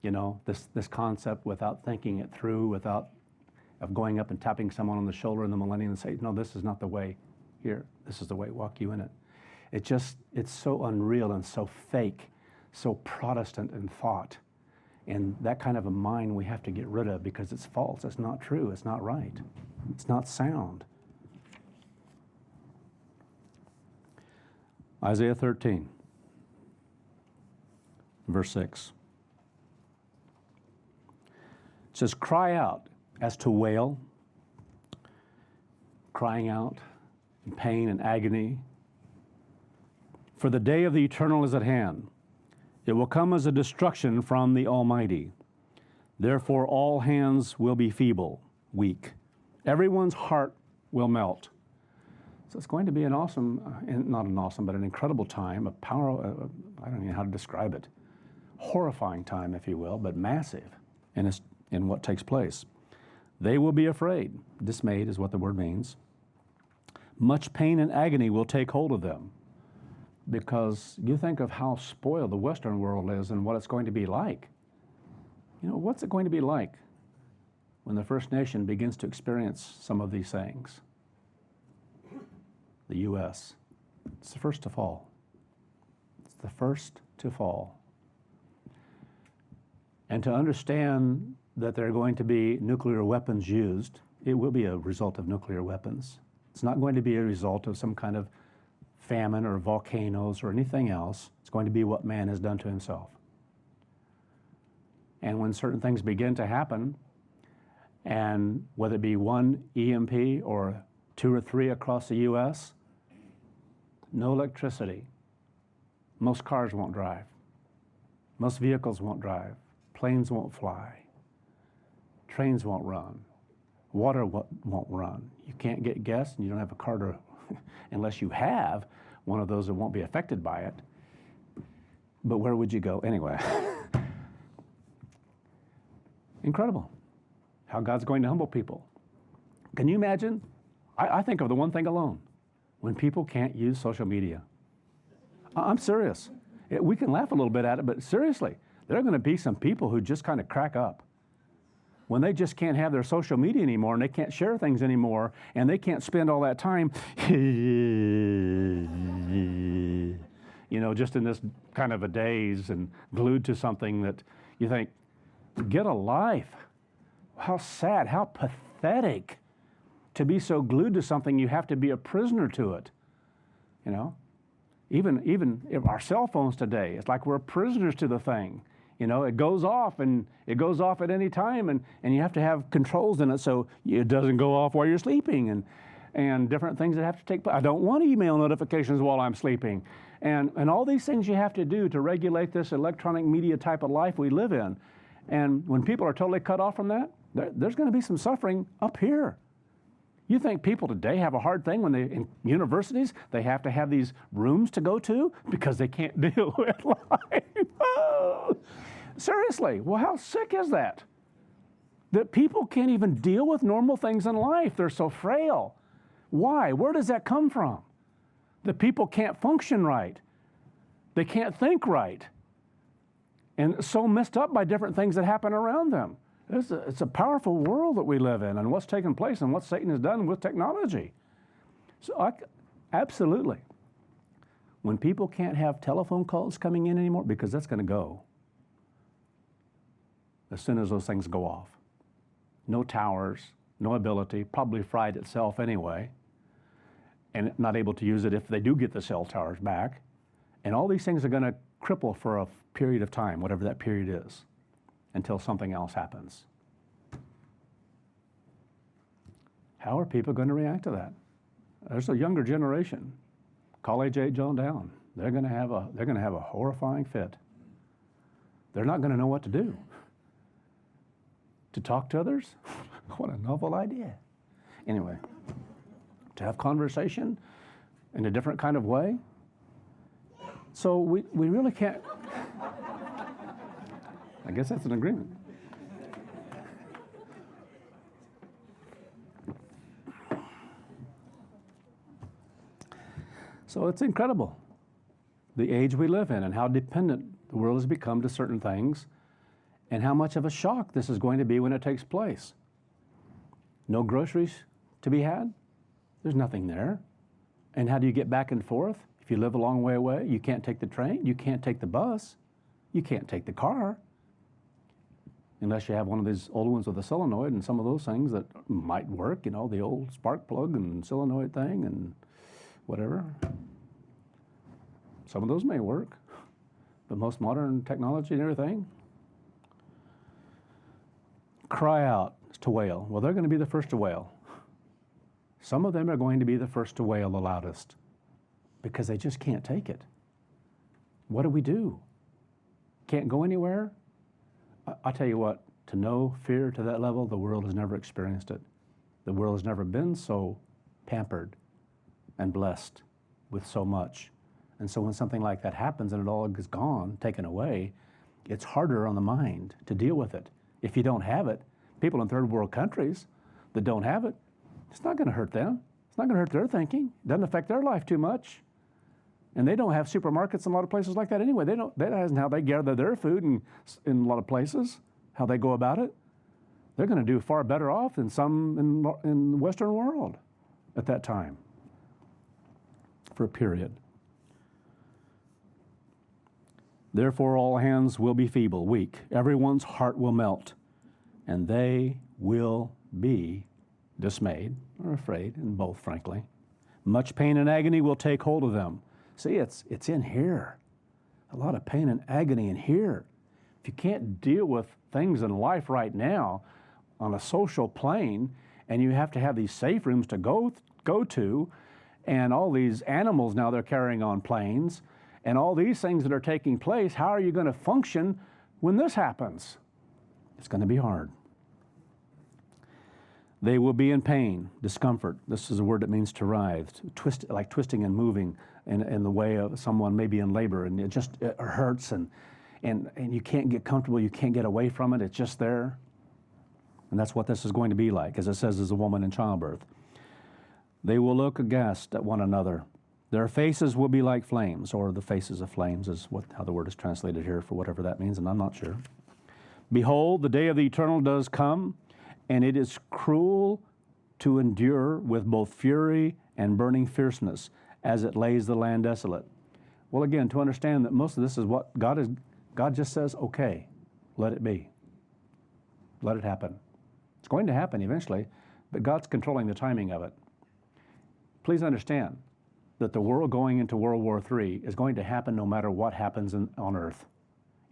S1: You know, this concept without thinking it through, of going up and tapping someone on the shoulder in the millennium and say, no, this is not the way. Here, this is the way, walk you in it. It's so unreal and so fake, so Protestant in thought. And that kind of a mind we have to get rid of because it's false, it's not true, it's not right, it's not sound. Isaiah 13, verse 6. It says, cry out as to wail, crying out in pain and agony. For the day of the eternal is at hand. It will come as a destruction from the Almighty. Therefore all hands will be feeble, weak. Everyone's heart will melt. So it's going to be an awesome, not an awesome, but an incredible time, I don't even know how to describe it. Horrifying time, if you will, but massive in what takes place. They will be afraid. Dismayed is what the word means. Much pain and agony will take hold of them. Because you think of how spoiled the Western world is and what it's going to be like. You know, what's it going to be like when the First Nation begins to experience some of these things? The U.S. It's the first to fall. It's the first to fall. And to understand that there are going to be nuclear weapons used, it will be a result of nuclear weapons. It's not going to be a result of some kind of famine or volcanoes or anything else. It's going to be what man has done to himself. And when certain things begin to happen, and whether it be one EMP or 2 or 3 across the U.S., no electricity. Most cars won't drive. Most vehicles won't drive. Planes won't fly. Trains won't run. Water won't run. You can't get gas and you don't have a car to, unless you have one of those that won't be affected by it. But where would you go anyway? Incredible how God's going to humble people. Can you imagine? I think of the one thing alone, when people can't use social media. I'm serious. We can laugh a little bit at it, but seriously, there are going to be some people who just kind of crack up when they just can't have their social media anymore and they can't share things anymore and they can't spend all that time, you know, just in this kind of a daze and glued to something that you think, get a life. How sad, how pathetic to be so glued to something you have to be a prisoner to it, you know? Even if our cell phones today, it's like we're prisoners to the thing. You know, it goes off and it goes off at any time and you have to have controls in it so it doesn't go off while you're sleeping and different things that have to take place. I don't want email notifications while I'm sleeping. And all these things you have to do to regulate this electronic media type of life we live in. And when people are totally cut off from that, there's going to be some suffering up here. You think people today have a hard thing when in universities, they have to have these rooms to go to because they can't deal with life? Oh, seriously, well, how sick is that? That people can't even deal with normal things in life. They're so frail. Why? Where does that come from? That people can't function right. They can't think right. And so messed up by different things that happen around them. It's a powerful world that we live in and what's taking place and what Satan has done with technology. So absolutely. When people can't have telephone calls coming in anymore, because that's going to go as soon as those things go off. No towers, no ability, probably fried itself anyway, and not able to use it if they do get the cell towers back. And all these things are going to cripple for a period of time, whatever that period is, until something else happens. How are people going to react to that? There's a younger generation, college age on down. They're going to have a horrifying fit. They're not going to know what to do. To talk to others? What a novel idea. Anyway, to have conversation in a different kind of way. So we really can't. I guess that's an agreement. So it's incredible, the age we live in and how dependent the world has become to certain things and how much of a shock this is going to be when it takes place. No groceries to be had? There's nothing there. And how do you get back and forth? If you live a long way away, you can't take the train, you can't take the bus, you can't take the car. Unless you have one of these old ones with a solenoid and some of those things that might work, you know, the old spark plug and solenoid thing and whatever. Some of those may work, but most modern technology and everything. Cry out to wail. Well, they're going to be the first to wail. Some of them are going to be the first to wail the loudest because they just can't take it. What do? Can't go anywhere? I tell you what, to know fear to that level, the world has never experienced it. The world has never been so pampered and blessed with so much. And so when something like that happens and it all is gone, taken away, it's harder on the mind to deal with it. If you don't have it, people in third world countries that don't have it, it's not going to hurt them. It's not going to hurt their thinking. It doesn't affect their life too much. And they don't have supermarkets in a lot of places like that anyway. That isn't how they gather their food in a lot of places, how they go about it. They're going to do far better off than some in the Western world at that time for a period. Therefore all hands will be feeble, weak. Everyone's heart will melt, and they will be dismayed or afraid, and both, frankly. Much pain and agony will take hold of them. See, it's in here. A lot of pain and agony in here. If you can't deal with things in life right now on a social plane, and you have to have these safe rooms to go to, and all these animals now they're carrying on planes, and all these things that are taking place, how are you going to function when this happens? It's going to be hard. They will be in pain, discomfort. This is a word that means to writhe, twist, like twisting and moving in the way of someone maybe in labor, and it hurts, and you can't get comfortable, you can't get away from it, it's just there. And that's what this is going to be like, as it says, as a woman in childbirth. They will look aghast at one another. Their faces will be like flames, or the faces of flames is how the word is translated here for whatever that means, and I'm not sure. Behold, the day of the eternal does come, and it is cruel to endure with both fury and burning fierceness as it lays the land desolate. Well, again, to understand that most of this is what God just says, okay, let it be. Let it happen. It's going to happen eventually, but God's controlling the timing of it. Please understand that the world going into World War III is going to happen no matter what happens on earth.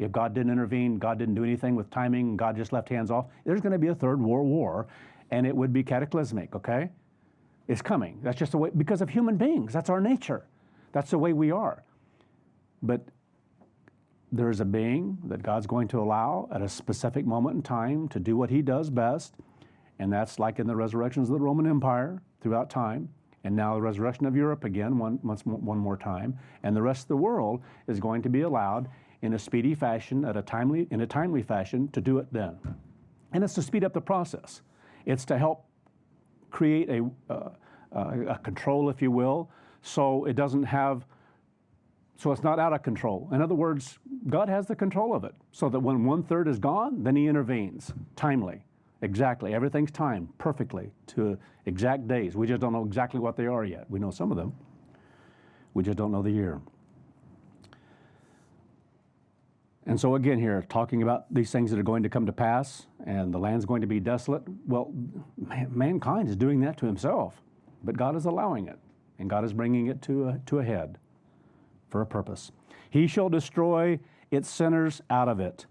S1: If God didn't intervene, God didn't do anything with timing, God just left hands off, there's going to be a third world war, and it would be cataclysmic, okay? It's coming. That's just the way, because of human beings. That's our nature. That's the way we are. But there is a being that God's going to allow at a specific moment in time to do what he does best, and that's like in the resurrections of the Roman Empire throughout time, and now the resurrection of Europe again one more time, and the rest of the world is going to be allowed in a speedy fashion, in a timely fashion, to do it then. And it's to speed up the process. It's to help create a control, if you will, so it's not out of control. In other words, God has the control of it, so that when 1/3 is gone, then he intervenes, timely, exactly. Everything's timed perfectly to exact days. We just don't know exactly what they are yet. We know some of them. We just don't know the year. And so again here, talking about these things that are going to come to pass, and the land's going to be desolate. Well, mankind is doing that to himself, but God is allowing it, and God is bringing it to a head for a purpose. He shall destroy its sinners out of it.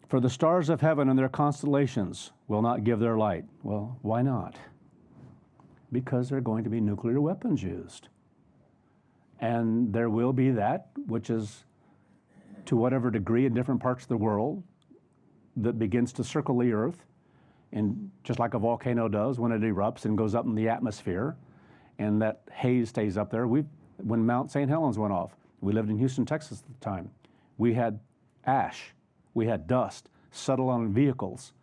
S1: For the stars of heaven and their constellations will not give their light. Well, why not? Because there are going to be nuclear weapons used. And there will be that which is, to whatever degree in different parts of the world, that begins to circle the earth, and just like a volcano does when it erupts and goes up in the atmosphere, and that haze stays up there. When Mount St. Helens went off, we lived in Houston, Texas at the time. We had ash, we had dust settle on vehicles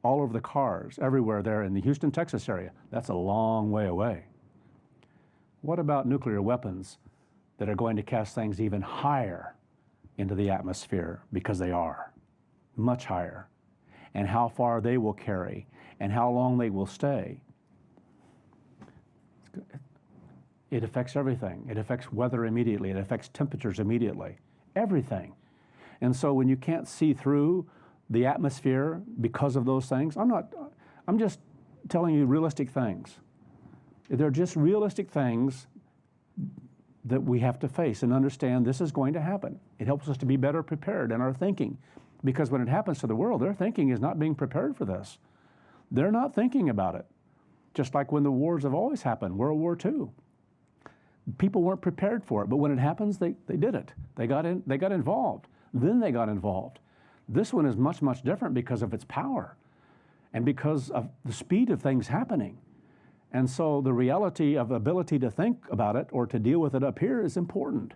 S1: all over the cars, everywhere there in the Houston, Texas area. That's a long way away. What about nuclear weapons that are going to cast things even higher into the atmosphere, because they are much higher, and how far they will carry and how long they will stay? It affects everything. It affects weather immediately. It affects temperatures immediately. Everything. And so when you can't see through the atmosphere because of those things, I'm just telling you realistic things. They're just realistic things that we have to face and understand this is going to happen. It helps us to be better prepared in our thinking, because when it happens to the world, their thinking is not being prepared for this. They're not thinking about it. Just like when the wars have always happened, World War II. People weren't prepared for it, but when it happens, they did it. They got involved. Then they got involved. This one is much, much different because of its power and because of the speed of things happening. And so the reality of ability to think about it or to deal with it up here is important.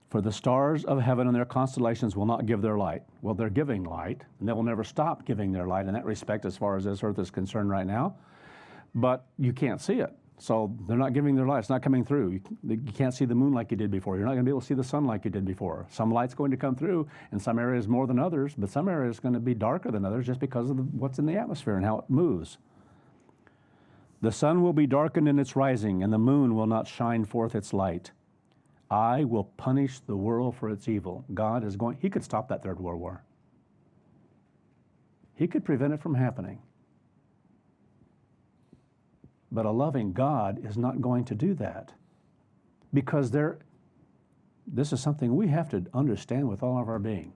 S1: For the stars of heaven and their constellations will not give their light. Well, they're giving light, and they will never stop giving their light in that respect as far as this earth is concerned right now. But you can't see it. So they're not giving their light. It's not coming through. You can't see the moon like you did before. You're not going to be able to see the sun like you did before. Some light's going to come through in some areas more than others, but some areas are going to be darker than others just because of what's in the atmosphere and how it moves. The sun will be darkened in its rising, and the moon will not shine forth its light. I will punish the world for its evil. God is going, he could stop that Third World War. He could prevent it from happening. But a loving God is not going to do that, because this is something we have to understand with all of our being.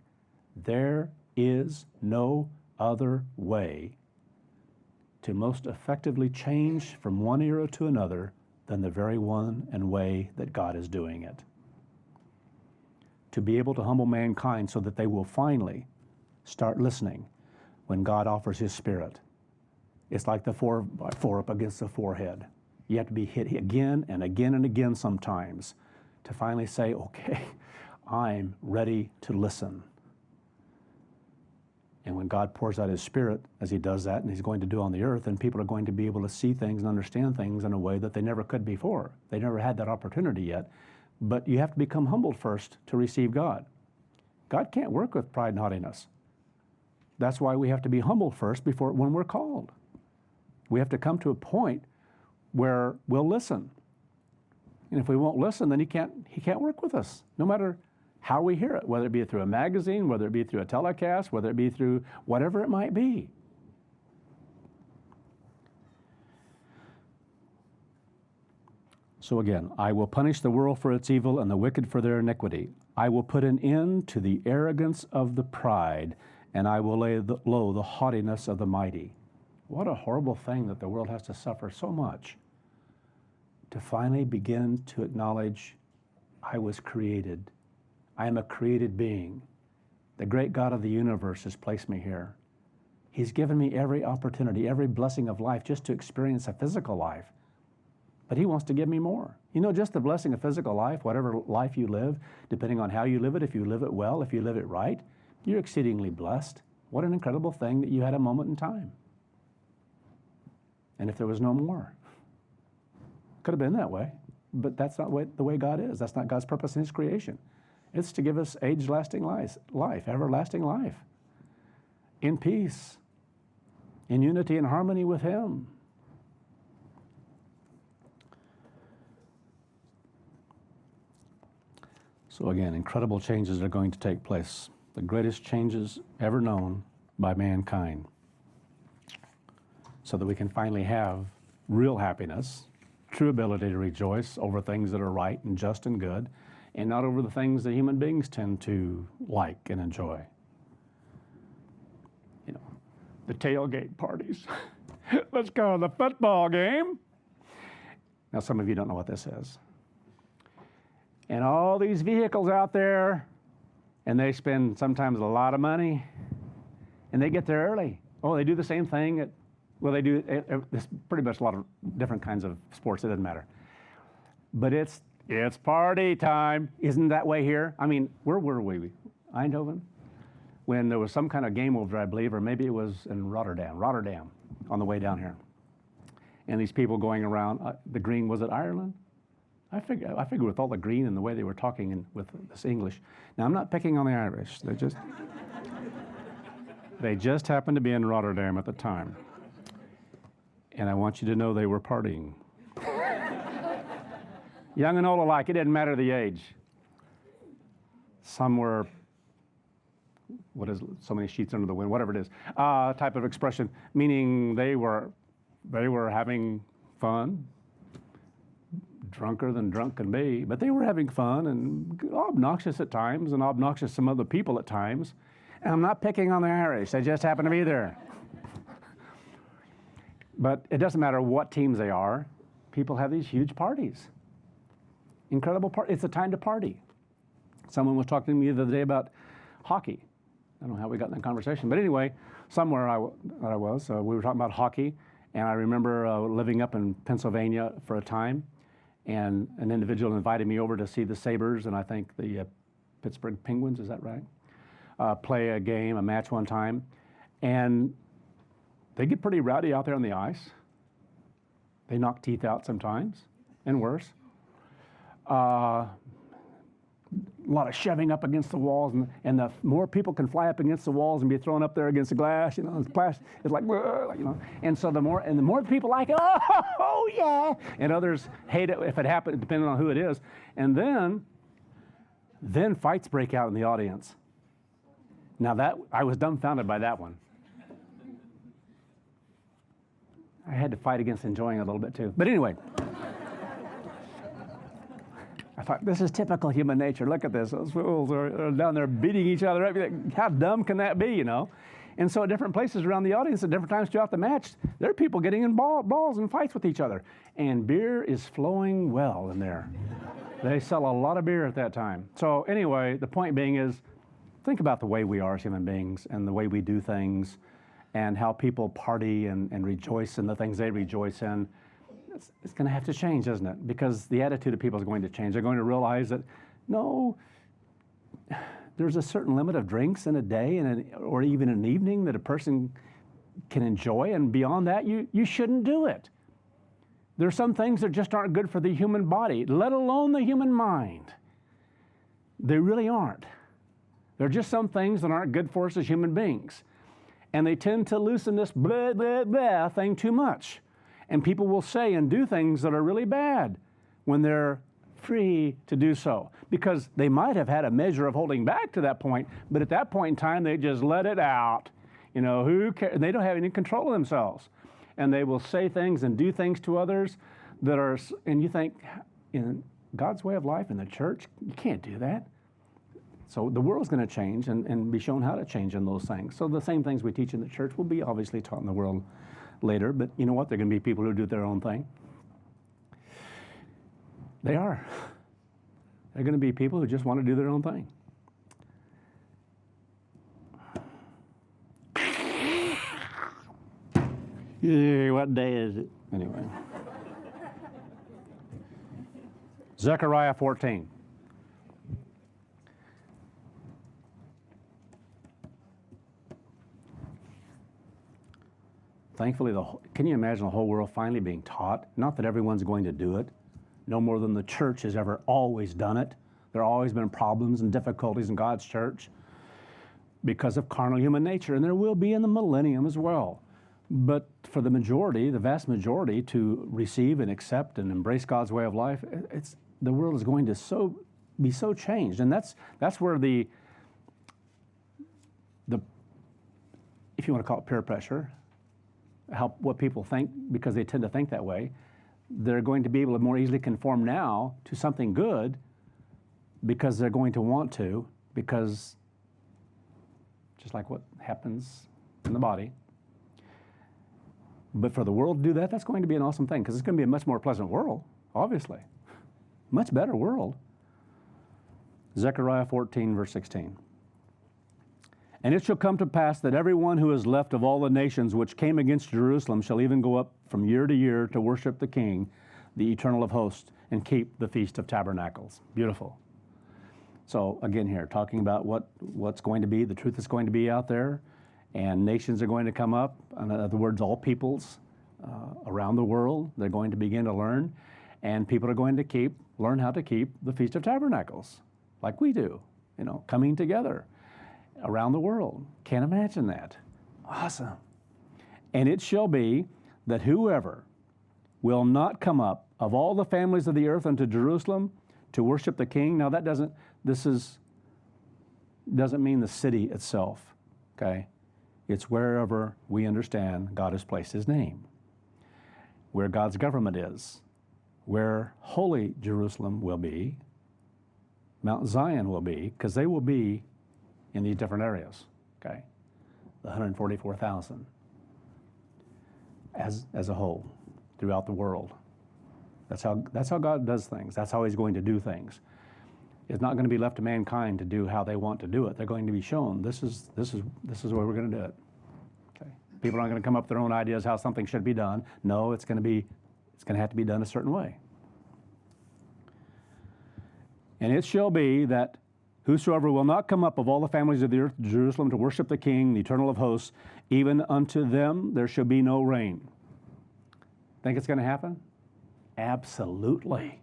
S1: There is no other way to most effectively change from one era to another than the very one and way that God is doing it. To be able to humble mankind so that they will finally start listening when God offers His Spirit. It's like the 4x4 up against the forehead. You have to be hit again and again and again sometimes to finally say, okay, I'm ready to listen. And when God pours out His Spirit, as He does that, and He's going to do on the earth, then people are going to be able to see things and understand things in a way that they never could before. They never had that opportunity yet. But you have to become humbled first to receive God. God can't work with pride and haughtiness. That's why we have to be humble first when we're called. We have to come to a point where we'll listen. And if we won't listen, then He can't work with us, no matter how we hear it, whether it be through a magazine, whether it be through a telecast, whether it be through whatever it might be. So again, I will punish the world for its evil and the wicked for their iniquity. I will put an end to the arrogance of the pride, and I will lay low the haughtiness of the mighty. What a horrible thing that the world has to suffer so much to finally begin to acknowledge, I was created. I am a created being. The great God of the universe has placed me here. He's given me every opportunity, every blessing of life just to experience a physical life. But He wants to give me more. You know, just the blessing of physical life, whatever life you live, depending on how you live it, if you live it well, if you live it right, you're exceedingly blessed. What an incredible thing that you had a moment in time. And if there was no more, could have been that way, but that's not the way God is. That's not God's purpose in His creation. It's to give us age-lasting life, everlasting life, in peace, in unity and harmony with Him. So again, incredible changes are going to take place, the greatest changes ever known by mankind, so that we can finally have real happiness, true ability to rejoice over things that are right and just and good, and not over the things that human beings tend to like and enjoy. You know, the tailgate parties. Let's go to the football game. Now, some of you don't know what this is. And all these vehicles out there, and they spend sometimes a lot of money, and they get there early. Oh, they do the same thing they do there's pretty much a lot of different kinds of sports. It doesn't matter. But it's party time. Isn't that way here? I mean, where were we? Eindhoven? When there was some kind of game over, I believe, or maybe it was in Rotterdam. on the way down here. And these people going around, the green, was it Ireland? I figure with all the green and the way they were talking with this English. Now, I'm not picking on the Irish. They just happened to be in Rotterdam at the time. And I want you to know they were partying. Young and old alike, it didn't matter the age. Some were, what is it, so many sheets under the wind, whatever it is, type of expression, meaning they were having fun, drunker than drunk can be, but they were having fun and obnoxious at times and obnoxious to some other people at times. And I'm not picking on the Irish, they just happen to be there. But it doesn't matter what teams they are, people have these huge parties. Incredible party. It's a time to party. Someone was talking to me the other day about hockey. I don't know how we got in that conversation, but anyway, somewhere I was, we were talking about hockey, and I remember living up in Pennsylvania for a time, and an individual invited me over to see the Sabres, and I think the Pittsburgh Penguins, is that right? Play a match one time, and they get pretty rowdy out there on the ice. They knock teeth out sometimes, and worse. A lot of shoving up against the walls, and the more people can fly up against the walls and be thrown up there against the glass, it's like, and so the more people like it, oh yeah, and others hate it if it happens, depending on who it is, and then fights break out in the audience. Now I was dumbfounded by that one. I had to fight against enjoying it a little bit too, but anyway. I thought, this is typical human nature. Look at this. Those fools are down there beating each other up. How dumb can that be, And so at different places around the audience, at different times throughout the match, there are people getting in balls and fights with each other. And beer is flowing well in there. They sell a lot of beer at that time. So anyway, the point being is, think about the way we are as human beings and the way we do things and how people party and rejoice in the things they rejoice in. It's going to have to change, isn't it? Because the attitude of people is going to change. They're going to realize that, no, there's a certain limit of drinks in a day or even an evening that a person can enjoy, and beyond that, you shouldn't do it. There are some things that just aren't good for the human body, let alone the human mind. They really aren't. There are just some things that aren't good for us as human beings. And they tend to loosen this blah, blah, blah thing too much. And people will say and do things that are really bad when they're free to do so. Because they might have had a measure of holding back to that point, but at that point in time, they just let it out. Who cares? They don't have any control of themselves. And they will say things and do things to others that are, and you think, in God's way of life in the church, you can't do that. So the world's going to change and be shown how to change in those things. So the same things we teach in the church will be obviously taught in the world later, but you know what? There are going to be people who do their own thing. They are. There are going to be people who just want to do their own thing. Yeah, what day is it? Anyway. Zechariah 14. Thankfully, can you imagine the whole world finally being taught? Not that everyone's going to do it, no more than the church has ever always done it. There have always been problems and difficulties in God's church because of carnal human nature, and there will be in the millennium as well. But for the majority, the vast majority, to receive and accept and embrace God's way of life, the world is going to be so changed. And that's where the if you want to call it peer pressure, what people think, because they tend to think that way, they're going to be able to more easily conform now to something good because they're going to want to, because just like what happens in the body. But for the world to do that, that's going to be an awesome thing, because it's going to be a much more pleasant world, obviously. Much better world. Zechariah 14, verse 16. And it shall come to pass that everyone who is left of all the nations which came against Jerusalem shall even go up from year to year to worship the King, the Eternal of hosts, and keep the Feast of Tabernacles. Beautiful. So again here, talking about what's going to be, the truth is going to be out there, and nations are going to come up. In other words, all peoples around the world, they're going to begin to learn, and people are going to learn how to keep the Feast of Tabernacles, like we do, coming together around the world. Can't imagine that. Awesome. And it shall be that whoever will not come up of all the families of the earth unto Jerusalem to worship the King. Now doesn't mean the city itself, okay? It's wherever we understand God has placed his name, where God's government is, where holy Jerusalem will be, Mount Zion will be, because they will be in these different areas, okay? The 144,000 as a whole throughout the world. That's how God does things. That's how he's going to do things. It's not going to be left to mankind to do how they want to do it. They're going to be shown this is the way we're going to do it. Okay. People aren't going to come up with their own ideas how something should be done. No, it's going to have to be done a certain way. And it shall be that whosoever will not come up of all the families of the earth to Jerusalem to worship the King, the Eternal of hosts, even unto them there shall be no rain. Think it's going to happen? Absolutely.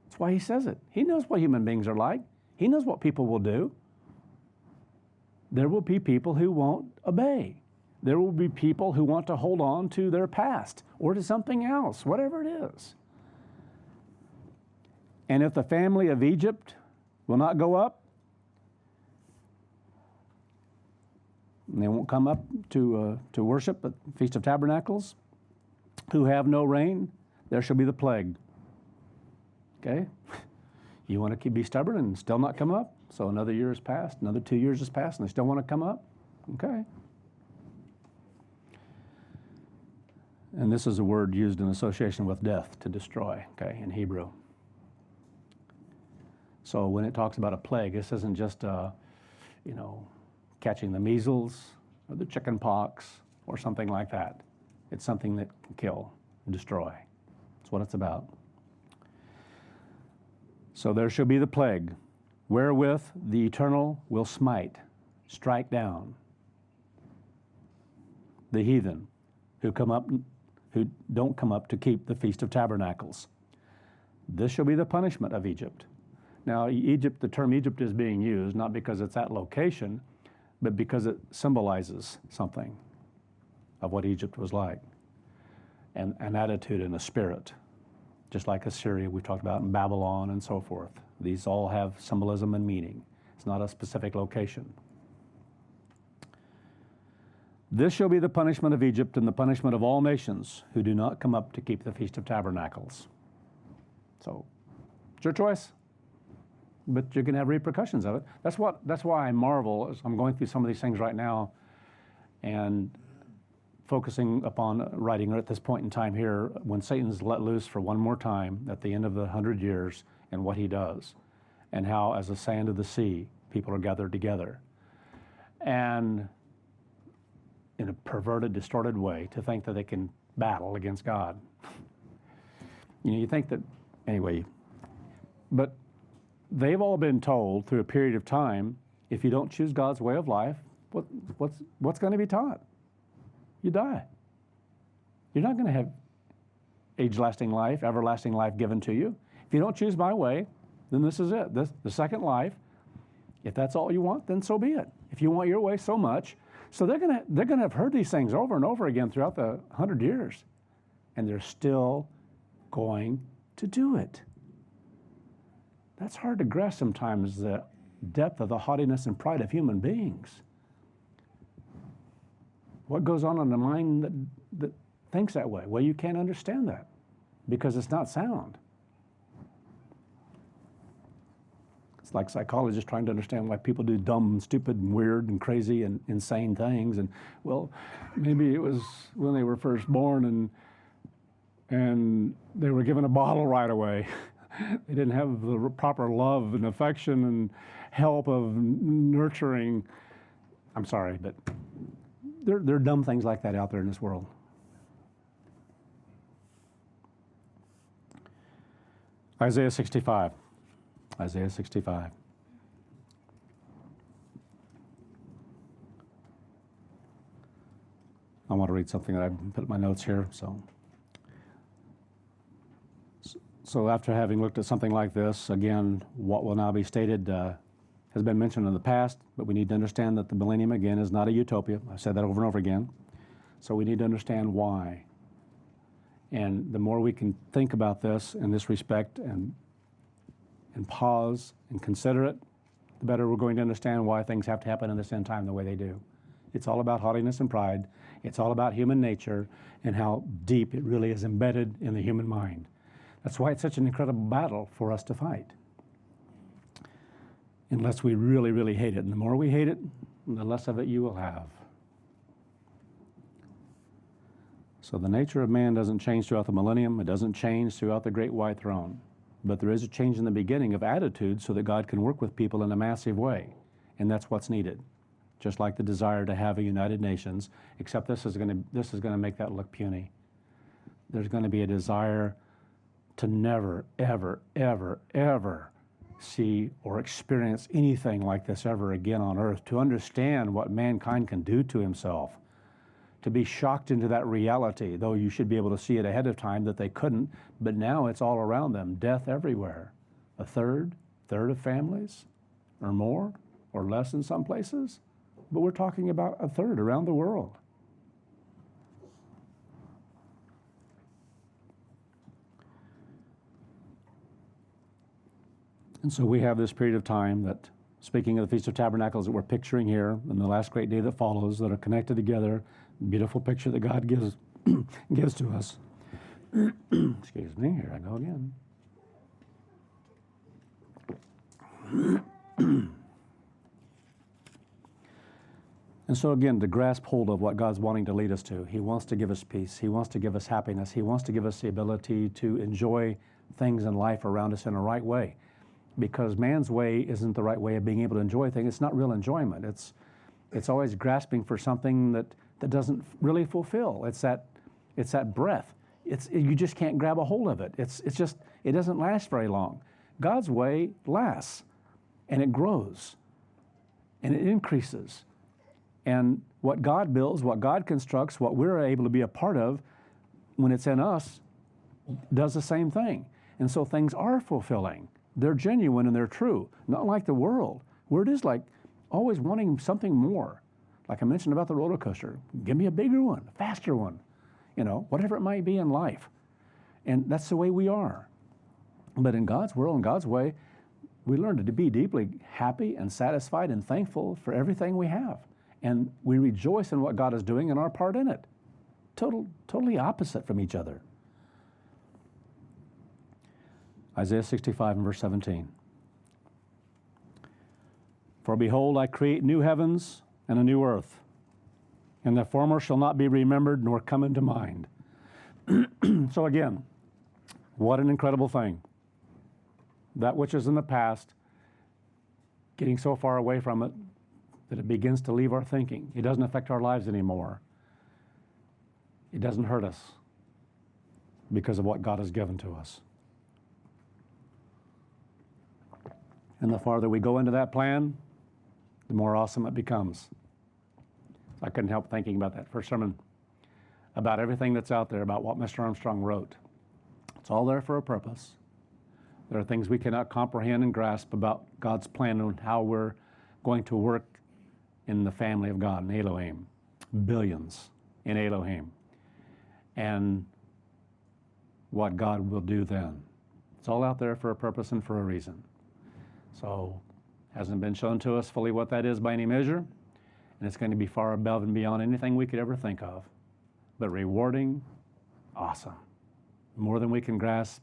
S1: That's why he says it. He knows what human beings are like. He knows what people will do. There will be people who won't obey. There will be people who want to hold on to their past or to something else, whatever it is. And if the family of Egypt will not go up, and they won't come up to worship at the Feast of Tabernacles, who have no rain, there shall be the plague. Okay? You want to be stubborn and still not come up? So another year has passed, another 2 years has passed, and they still want to come up? Okay. And this is a word used in association with death, to destroy, okay, in Hebrew. So when it talks about a plague, this isn't just, catching the measles or the chicken pox or something like that. It's something that can kill, destroy. That's what it's about. So there shall be the plague, wherewith the Eternal will strike down the heathen who don't come up to keep the Feast of Tabernacles. This shall be the punishment of Egypt. Now, Egypt, the term Egypt is being used not because it's that location, but because it symbolizes something of what Egypt was like, and an attitude and a spirit, just like Assyria we talked about, and Babylon and so forth. These all have symbolism and meaning. It's not a specific location. This shall be the punishment of Egypt and the punishment of all nations who do not come up to keep the Feast of Tabernacles. So, it's your choice, but you're going to have repercussions of it. That's why I marvel as I'm going through some of these things right now and focusing upon writing at this point in time here when Satan's let loose for one more time at the end of the 100 years and what he does, and how as the sand of the sea people are gathered together, and in a perverted, distorted way to think that they can battle against God. You think that, anyway, but they've all been told through a period of time, if you don't choose God's way of life, what's going to be taught? You die. You're not going to have age-lasting life, everlasting life given to you. If you don't choose my way, then this is it. The second life, if that's all you want, then so be it. If you want your way so much. So they're going to have heard these things over and over again throughout the 100 years, and they're still going to do it. That's hard to grasp sometimes, the depth of the haughtiness and pride of human beings. What goes on in the mind that thinks that way? Well, you can't understand that because it's not sound. It's like psychologists trying to understand why people do dumb and stupid and weird and crazy and insane things. And, well, maybe it was when they were first born and they were given a bottle right away. They didn't have the proper love and affection and help of nurturing. I'm sorry, but there are dumb things like that out there in this world. Isaiah 65. Isaiah 65. I want to read something that I put in my notes here. So after having looked at something like this, again, what will now be stated has been mentioned in the past, but we need to understand that the millennium, again, is not a utopia. I've said that over and over again. So we need to understand why. And the more we can think about this in this respect and pause and consider it, the better we're going to understand why things have to happen in this end time the way they do. It's all about haughtiness and pride. It's all about human nature and how deep it really is embedded in the human mind. That's why it's such an incredible battle for us to fight. Unless we really, really hate it. And the more we hate it, the less of it you will have. So the nature of man doesn't change throughout the millennium. It doesn't change throughout the great white throne. But there is a change in the beginning of attitude so that God can work with people in a massive way. And that's what's needed. Just like the desire to have a United Nations, except this is going to make that look puny. There's going to be a desire to never, ever, ever, ever see or experience anything like this ever again on earth, to understand what mankind can do to himself, to be shocked into that reality, though you should be able to see it ahead of time that they couldn't, but now it's all around them, death everywhere. A third of families, or more, or less in some places, but we're talking about a third around the world. And so we have this period of time that, speaking of the Feast of Tabernacles that we're picturing here, and the last great day that follows, that are connected together, beautiful picture that God gives gives to us. Excuse me, here I go again. And so again, to grasp hold of what God's wanting to lead us to, He wants to give us peace. He wants to give us happiness. He wants to give us the ability to enjoy things in life around us in a right way. Because man's way isn't the right way of being able to enjoy things. It's not real enjoyment. It's always grasping for something that doesn't really fulfill. It's that breath. You just can't grab a hold of it. It doesn't last very long. God's way lasts, and it grows, and it increases. And what God builds, what God constructs, what we're able to be a part of, when it's in us, does the same thing. And so things are fulfilling. They're genuine and they're true. Not like the world, where it is like always wanting something more. Like I mentioned about the roller coaster. Give me a bigger one, a faster one, whatever it might be in life. And that's the way we are. But in God's world, in God's way, we learn to be deeply happy and satisfied and thankful for everything we have. And we rejoice in what God is doing and our part in it. Totally opposite from each other. Isaiah 65 and verse 17. For behold, I create new heavens and a new earth, and the former shall not be remembered nor come into mind. So again, what an incredible thing. That which is in the past, getting so far away from it that it begins to leave our thinking. It doesn't affect our lives anymore. It doesn't hurt us because of what God has given to us. And the farther we go into that plan, the more awesome it becomes. I couldn't help thinking about that first sermon, about everything that's out there, about what Mr. Armstrong wrote. It's all there for a purpose. There are things we cannot comprehend and grasp about God's plan and how we're going to work in the family of God, in Elohim. Billions in Elohim. And what God will do then. It's all out there for a purpose and for a reason. So, hasn't been shown to us fully what that is by any measure, and it's going to be far above and beyond anything we could ever think of. But rewarding, awesome. More than we can grasp,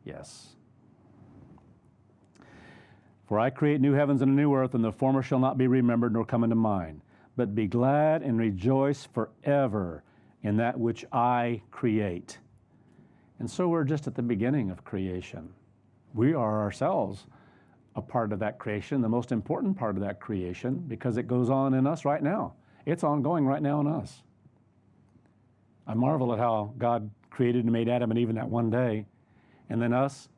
S1: yes. For I create new heavens and a new earth, and the former shall not be remembered nor come into mind. But be glad and rejoice forever in that which I create. And so we're just at the beginning of creation. We are ourselves a part of that creation, the most important part of that creation, because it goes on in us right now. It's ongoing right now in us. I marvel at how God created and made Adam and Eve in that one day, and then us,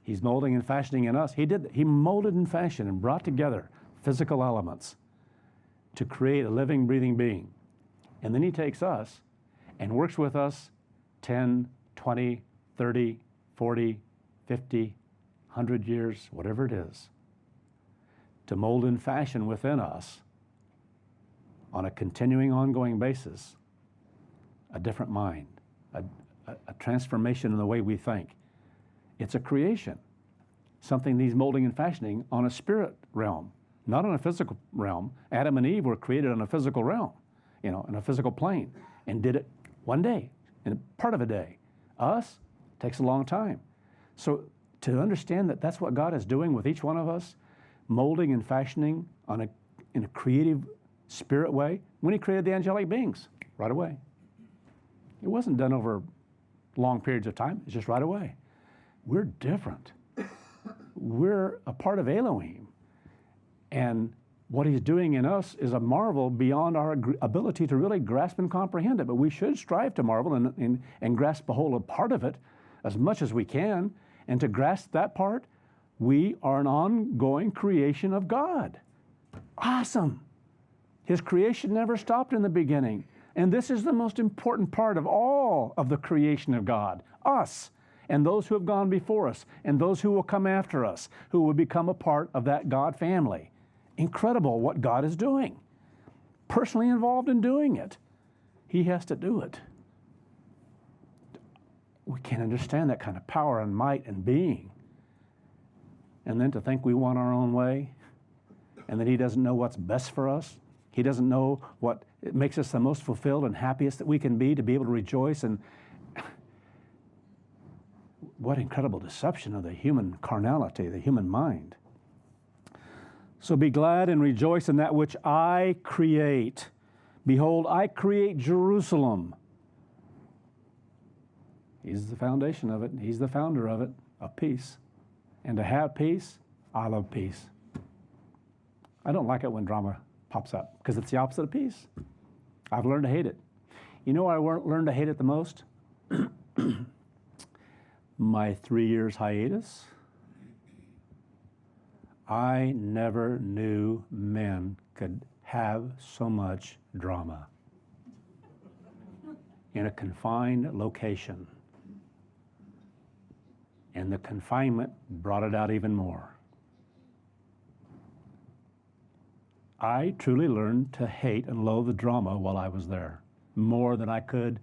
S1: He's molding and fashioning in us. He molded and fashioned and brought together physical elements to create a living, breathing being. And then he takes us and works with us 10, 20, 30, 40, 50, 100 years, whatever it is, to mold and fashion within us on a continuing, ongoing basis, a different mind, a transformation in the way we think. It's a creation, something he's molding and fashioning on a spirit realm, not on a physical realm. Adam and Eve were created on a physical realm, in a physical plane, and did it one day, in a part of a day. Us takes a long time. So to understand that that's what God is doing with each one of us, molding and fashioning in a creative spirit way, when he created the angelic beings, right away. It wasn't done over long periods of time, it's just right away. We're different. We're a part of Elohim. And what he's doing in us is a marvel beyond our ability to really grasp and comprehend it. But we should strive to marvel and grasp a whole part of it as much as we can. And to grasp that part, we are an ongoing creation of God. Awesome. His creation never stopped in the beginning. And this is the most important part of all of the creation of God, us, and those who have gone before us, and those who will come after us, who will become a part of that God family. Incredible what God is doing. Personally involved in doing it. He has to do it. We can't understand that kind of power and might and being. And then to think we want our own way, and that he doesn't know what's best for us. He doesn't know what it makes us the most fulfilled and happiest that we can be, to be able to rejoice. And what incredible deception of the human carnality, the human mind. So be glad and rejoice in that which I create. Behold, I create Jerusalem. He's the foundation of it. He's the founder of it, of peace. And to have peace, I love peace. I don't like it when drama pops up because it's the opposite of peace. I've learned to hate it. You know where I learned to hate it the most? My 3 years hiatus. I never knew men could have so much drama in a confined location. And the confinement brought it out even more. I truly learned to hate and loathe the drama while I was there, more than I could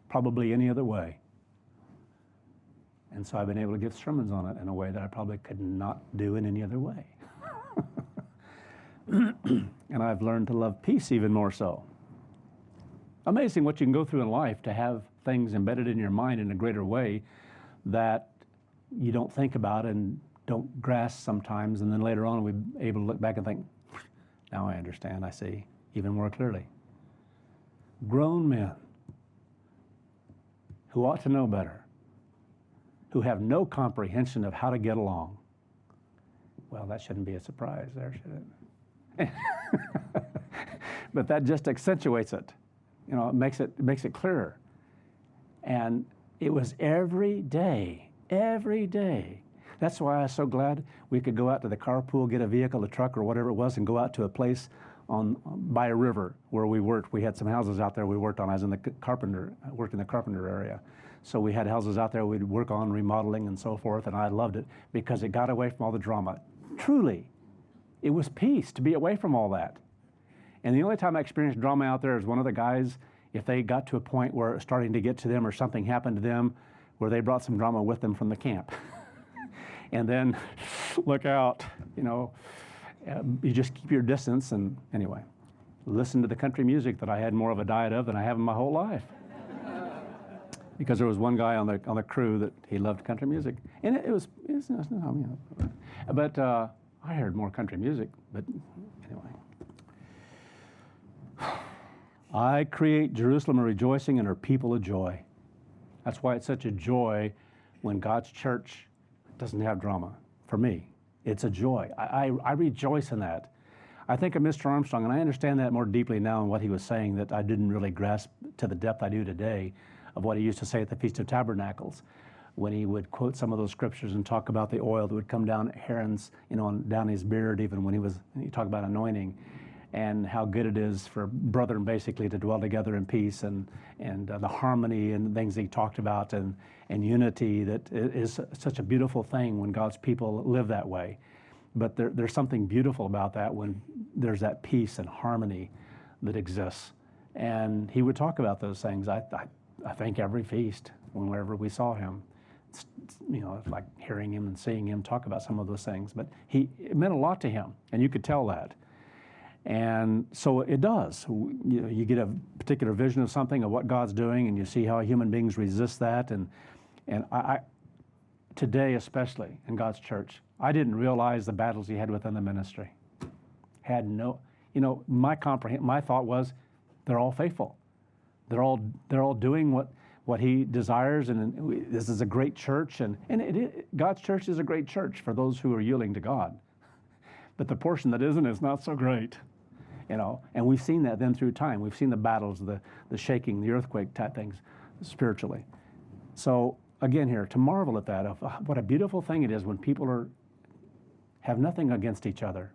S1: probably any other way. And so I've been able to give sermons on it in a way that I probably could not do in any other way. And I've learned to love peace even more so. Amazing what you can go through in life to have things embedded in your mind in a greater way that you don't think about and don't grasp sometimes, and then later on we're able to look back and think, now I understand, I see even more clearly. Grown men who ought to know better, who have no comprehension of how to get along. Well, that shouldn't be a surprise there, should it? But that just accentuates it. It makes it clearer. And it was every day. That's why I was so glad we could go out to the carpool, get a vehicle, a truck, or whatever it was, and go out to a place by a river where we worked. We had some houses out there we worked on. I was in worked in the carpenter area. So we had houses out there we'd work on, remodeling and so forth, and I loved it because it got away from all the drama. Truly, it was peace to be away from all that. And the only time I experienced drama out there is one of the guys, if they got to a point where it was starting to get to them or something happened to them, where they brought some drama with them from the camp. And then, look out, you just keep your distance. And anyway, listen to the country music that I had more of a diet of than I have in my whole life. Because there was one guy on the crew that he loved country music. And it was but I heard more country music, but anyway. I create Jerusalem a rejoicing and her people a joy. That's why it's such a joy when God's church doesn't have drama. For me, it's a joy. I rejoice in that. I think of Mr. Armstrong, and I understand that more deeply now in what he was saying that I didn't really grasp to the depth I do today of what he used to say at the Feast of Tabernacles, when he would quote some of those scriptures and talk about the oil that would come down Aaron's, down his beard, even when he talked about anointing. and how good it is for brethren basically to dwell together in peace, and the harmony and things he talked about, and unity that is such a beautiful thing when God's people live that way. But there's something beautiful about that when there's that peace and harmony that exists. And he would talk about those things. I think every feast, whenever we saw him, it's like hearing him and seeing him talk about some of those things. But it meant a lot to him, and you could tell that. And so it does. You get a particular vision of something, of what God's doing, and you see how human beings resist that. And I today, especially in God's church, I didn't realize the battles he had within the ministry. My thought was, they're all faithful. They're all doing what he desires, and this is a great church, and God's church is a great church for those who are yielding to God. But the portion that isn't is not so great, And we've seen that then through time. We've seen the battles, the shaking, the earthquake type things, spiritually. So again, here to marvel at that, of what a beautiful thing it is when people have nothing against each other.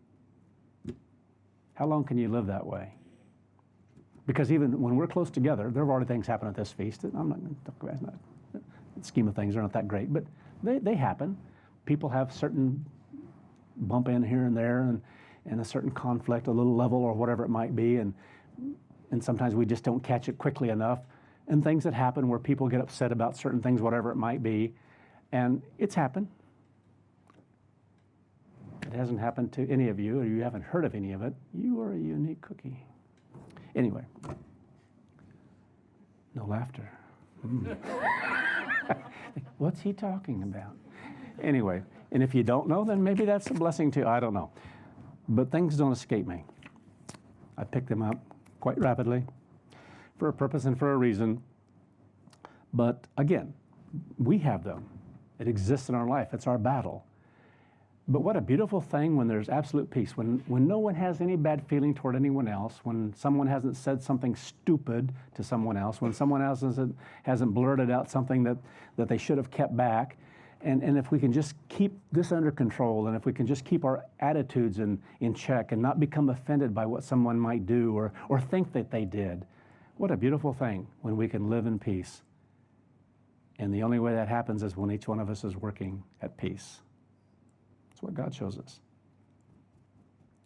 S1: How long can you live that way? Because even when we're close together, there have already things happen at this feast. I'm not going to talk about it. The scheme of things are not that great, but they happen. People have certain bump in here and there, and a certain conflict, a little level or whatever it might be, and sometimes we just don't catch it quickly enough. And things that happen where people get upset about certain things, whatever it might be, and it's happened. It hasn't happened to any of you, or you haven't heard of any of it. You are a unique cookie. Anyway, no laughter. What's he talking about? Anyway, and if you don't know, then maybe that's a blessing too. I don't know. But things don't escape me. I pick them up quite rapidly for a purpose and for a reason. But again, we have them. It exists in our life. It's our battle. But what a beautiful thing when there's absolute peace, when no one has any bad feeling toward anyone else, when someone hasn't said something stupid to someone else, when someone else hasn't blurted out something that they should have kept back. And if we can just keep this under control, and if we can just keep our attitudes in check and not become offended by what someone might do or think that they did, what a beautiful thing when we can live in peace. And the only way that happens is when each one of us is working at peace. That's what God shows us.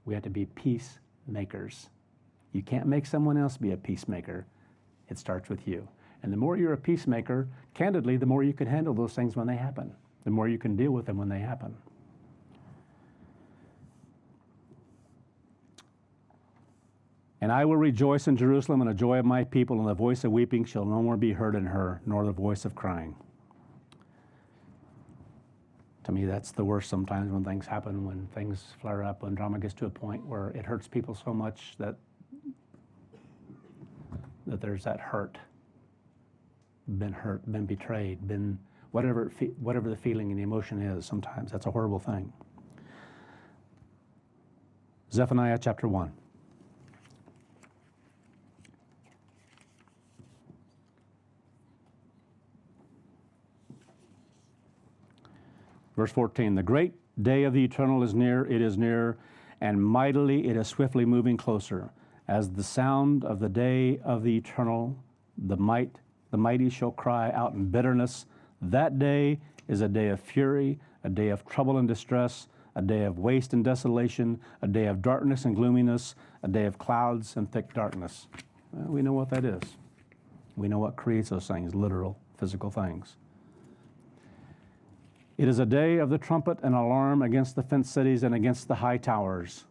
S1: We have to be peacemakers. You can't make someone else be a peacemaker. It starts with you. And the more you're a peacemaker, candidly, the more you can handle those things when they happen. The more you can deal with them when they happen. And I will rejoice in Jerusalem in the joy of my people, and the voice of weeping shall no more be heard in her, nor the voice of crying. To me, that's the worst sometimes when things happen, when things flare up, when drama gets to a point where it hurts people so much that there's that hurt. Been hurt, been betrayed, been whatever the feeling and the emotion is. Sometimes that's a horrible thing. Zephaniah chapter 1. Verse 14, the great day of the eternal is near, it is near, and mightily it is swiftly moving closer. As the sound of the day of the eternal, the mighty shall cry out in bitterness. That day is a day of fury, a day of trouble and distress, a day of waste and desolation, a day of darkness and gloominess, a day of clouds and thick darkness. Well, we know what that is. We know what creates those things, literal, physical things. It is a day of the trumpet and alarm against the fenced cities and against the high towers.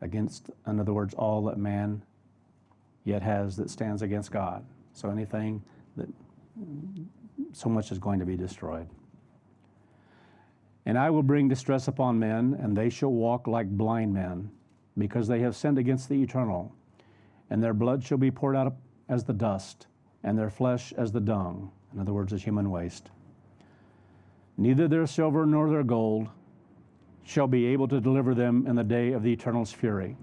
S1: Against, in other words, all that man yet has that stands against God. So anything that, so much is going to be destroyed. And I will bring distress upon men, and they shall walk like blind men, because they have sinned against the eternal. And their blood shall be poured out as the dust, and their flesh as the dung. In other words, as human waste. Neither their silver nor their gold shall be able to deliver them in the day of the eternal's fury.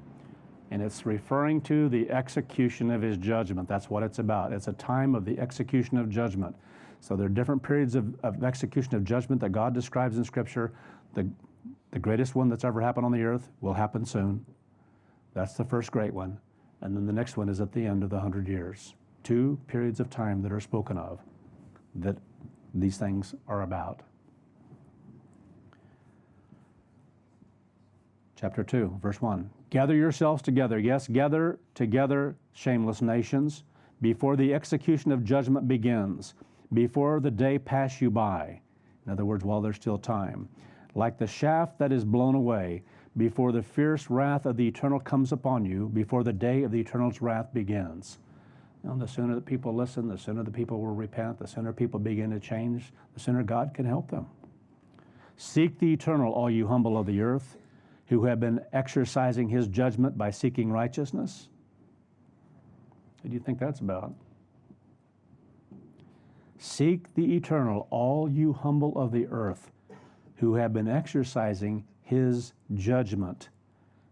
S1: And it's referring to the execution of his judgment. That's what it's about. It's a time of the execution of judgment. So there are different periods of execution of judgment that God describes in Scripture. The greatest one that's ever happened on the earth will happen soon. That's the first great one. And then the next one is at the end of the 100 years. 2 periods of time that are spoken of that these things are about. Chapter 2, verse 1. Gather yourselves together. Yes, gather together, shameless nations, before the execution of judgment begins, before the day pass you by. In other words, while there's still time. Like the shaft that is blown away, before the fierce wrath of the eternal comes upon you, before the day of the eternal's wrath begins. You know, the sooner that people listen, the sooner the people will repent, the sooner people begin to change, the sooner God can help them. Seek the eternal, all you humble of the earth, who have been exercising his judgment by seeking righteousness. What do you think that's about? Seek the eternal, all you humble of the earth, who have been exercising his judgment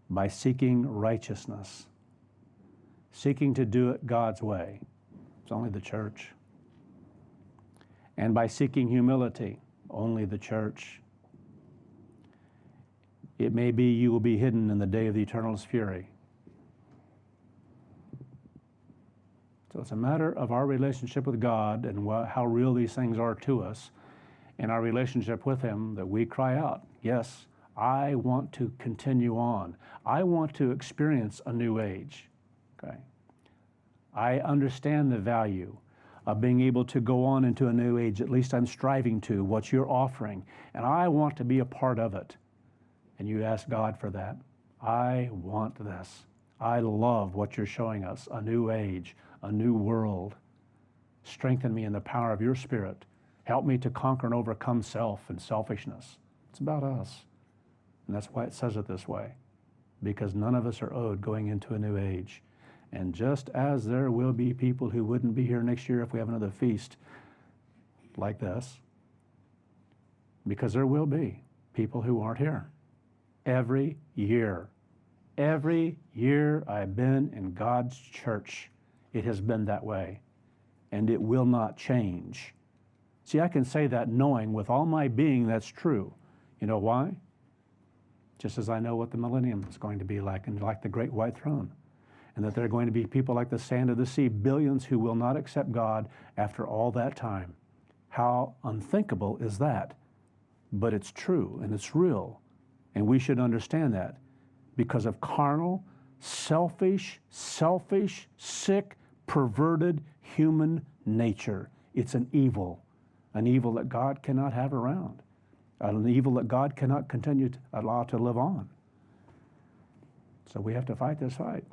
S1: by seeking righteousness. Seeking to do it God's way. It's only the church. And by seeking humility, only the church. It may be you will be hidden in the day of the eternal's fury. So it's a matter of our relationship with God and how real these things are to us and our relationship with him that we cry out, yes, I want to continue on. I want to experience a new age. Okay. I understand the value of being able to go on into a new age. At least I'm striving to, what you're offering. And I want to be a part of it. And you ask God for that. I want this. I love what you're showing us, a new age, a new world. Strengthen me in the power of your Spirit. Help me to conquer and overcome self and selfishness. It's about us. And that's why it says it this way, because none of us are owed going into a new age. And just as there will be people who wouldn't be here next year if we have another feast like this, because there will be people who aren't here. Every year I've been in God's church, it has been that way, and it will not change. See, I can say that knowing with all my being that's true. You know why? Just as I know what the millennium is going to be like, and like the great white throne, and that there are going to be people like the sand of the sea, billions who will not accept God after all that time. How unthinkable is that? But it's true, and it's real, and we should understand that because of carnal, selfish, sick, perverted human nature. It's an evil that God cannot have around. An evil that God cannot continue to allow to live on. So we have to fight this fight.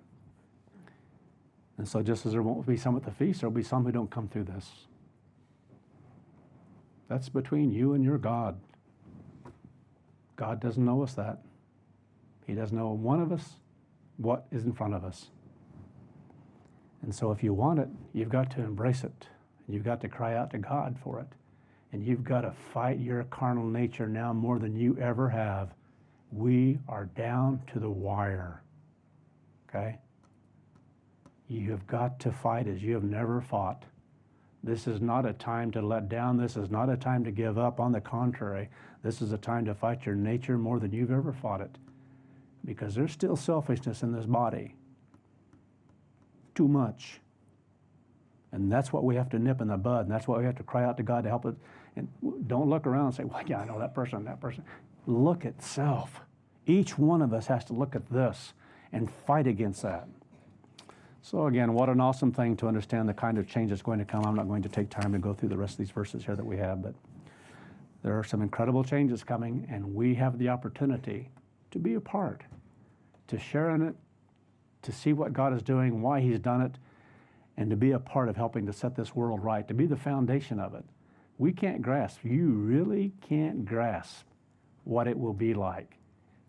S1: And so just as there won't be some at the feast, there will be some who don't come through this. That's between you and your God. God doesn't know us that. He doesn't know one of us what is in front of us. And so if you want it, you've got to embrace it. You've got to cry out to God for it. And you've got to fight your carnal nature now more than you ever have. We are down to the wire, okay? You have got to fight as you have never fought. This is not a time to let down. This is not a time to give up. On the contrary, this is a time to fight your nature more than you've ever fought it. Because there's still selfishness in this body. Too much. And that's what we have to nip in the bud, and that's why we have to cry out to God to help it. And don't look around and say, well, yeah, I know that person. Look at self. Each one of us has to look at this and fight against that. So again, what an awesome thing to understand the kind of change that's going to come. I'm not going to take time to go through the rest of these verses here that we have, but there are some incredible changes coming, and we have the opportunity to be a part, to share in it, to see what God is doing, why he's done it, and to be a part of helping to set this world right, to be the foundation of it. We can't grasp, you really can't grasp what it will be like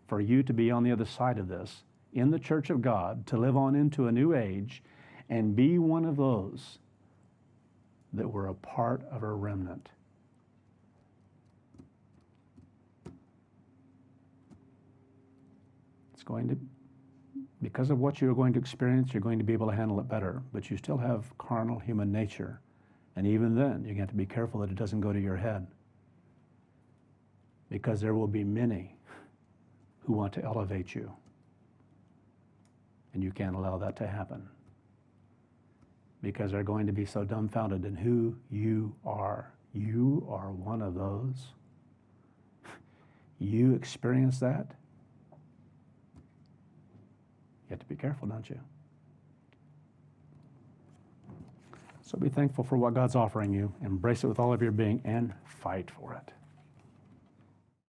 S1: for you to be on the other side of this, in the church of God, to live on into a new age and be one of those that were a part of a remnant. It's going to, because of what you're going to experience, you're going to be able to handle it better, but you still have carnal human nature. And even then, you have to be careful that it doesn't go to your head, because there will be many who want to elevate you. And you can't allow that to happen, because they're going to be so dumbfounded in who you are. You are one of those. You experience that. You have to be careful, don't you? So be thankful for what God's offering you. Embrace it with all of your being and fight for it.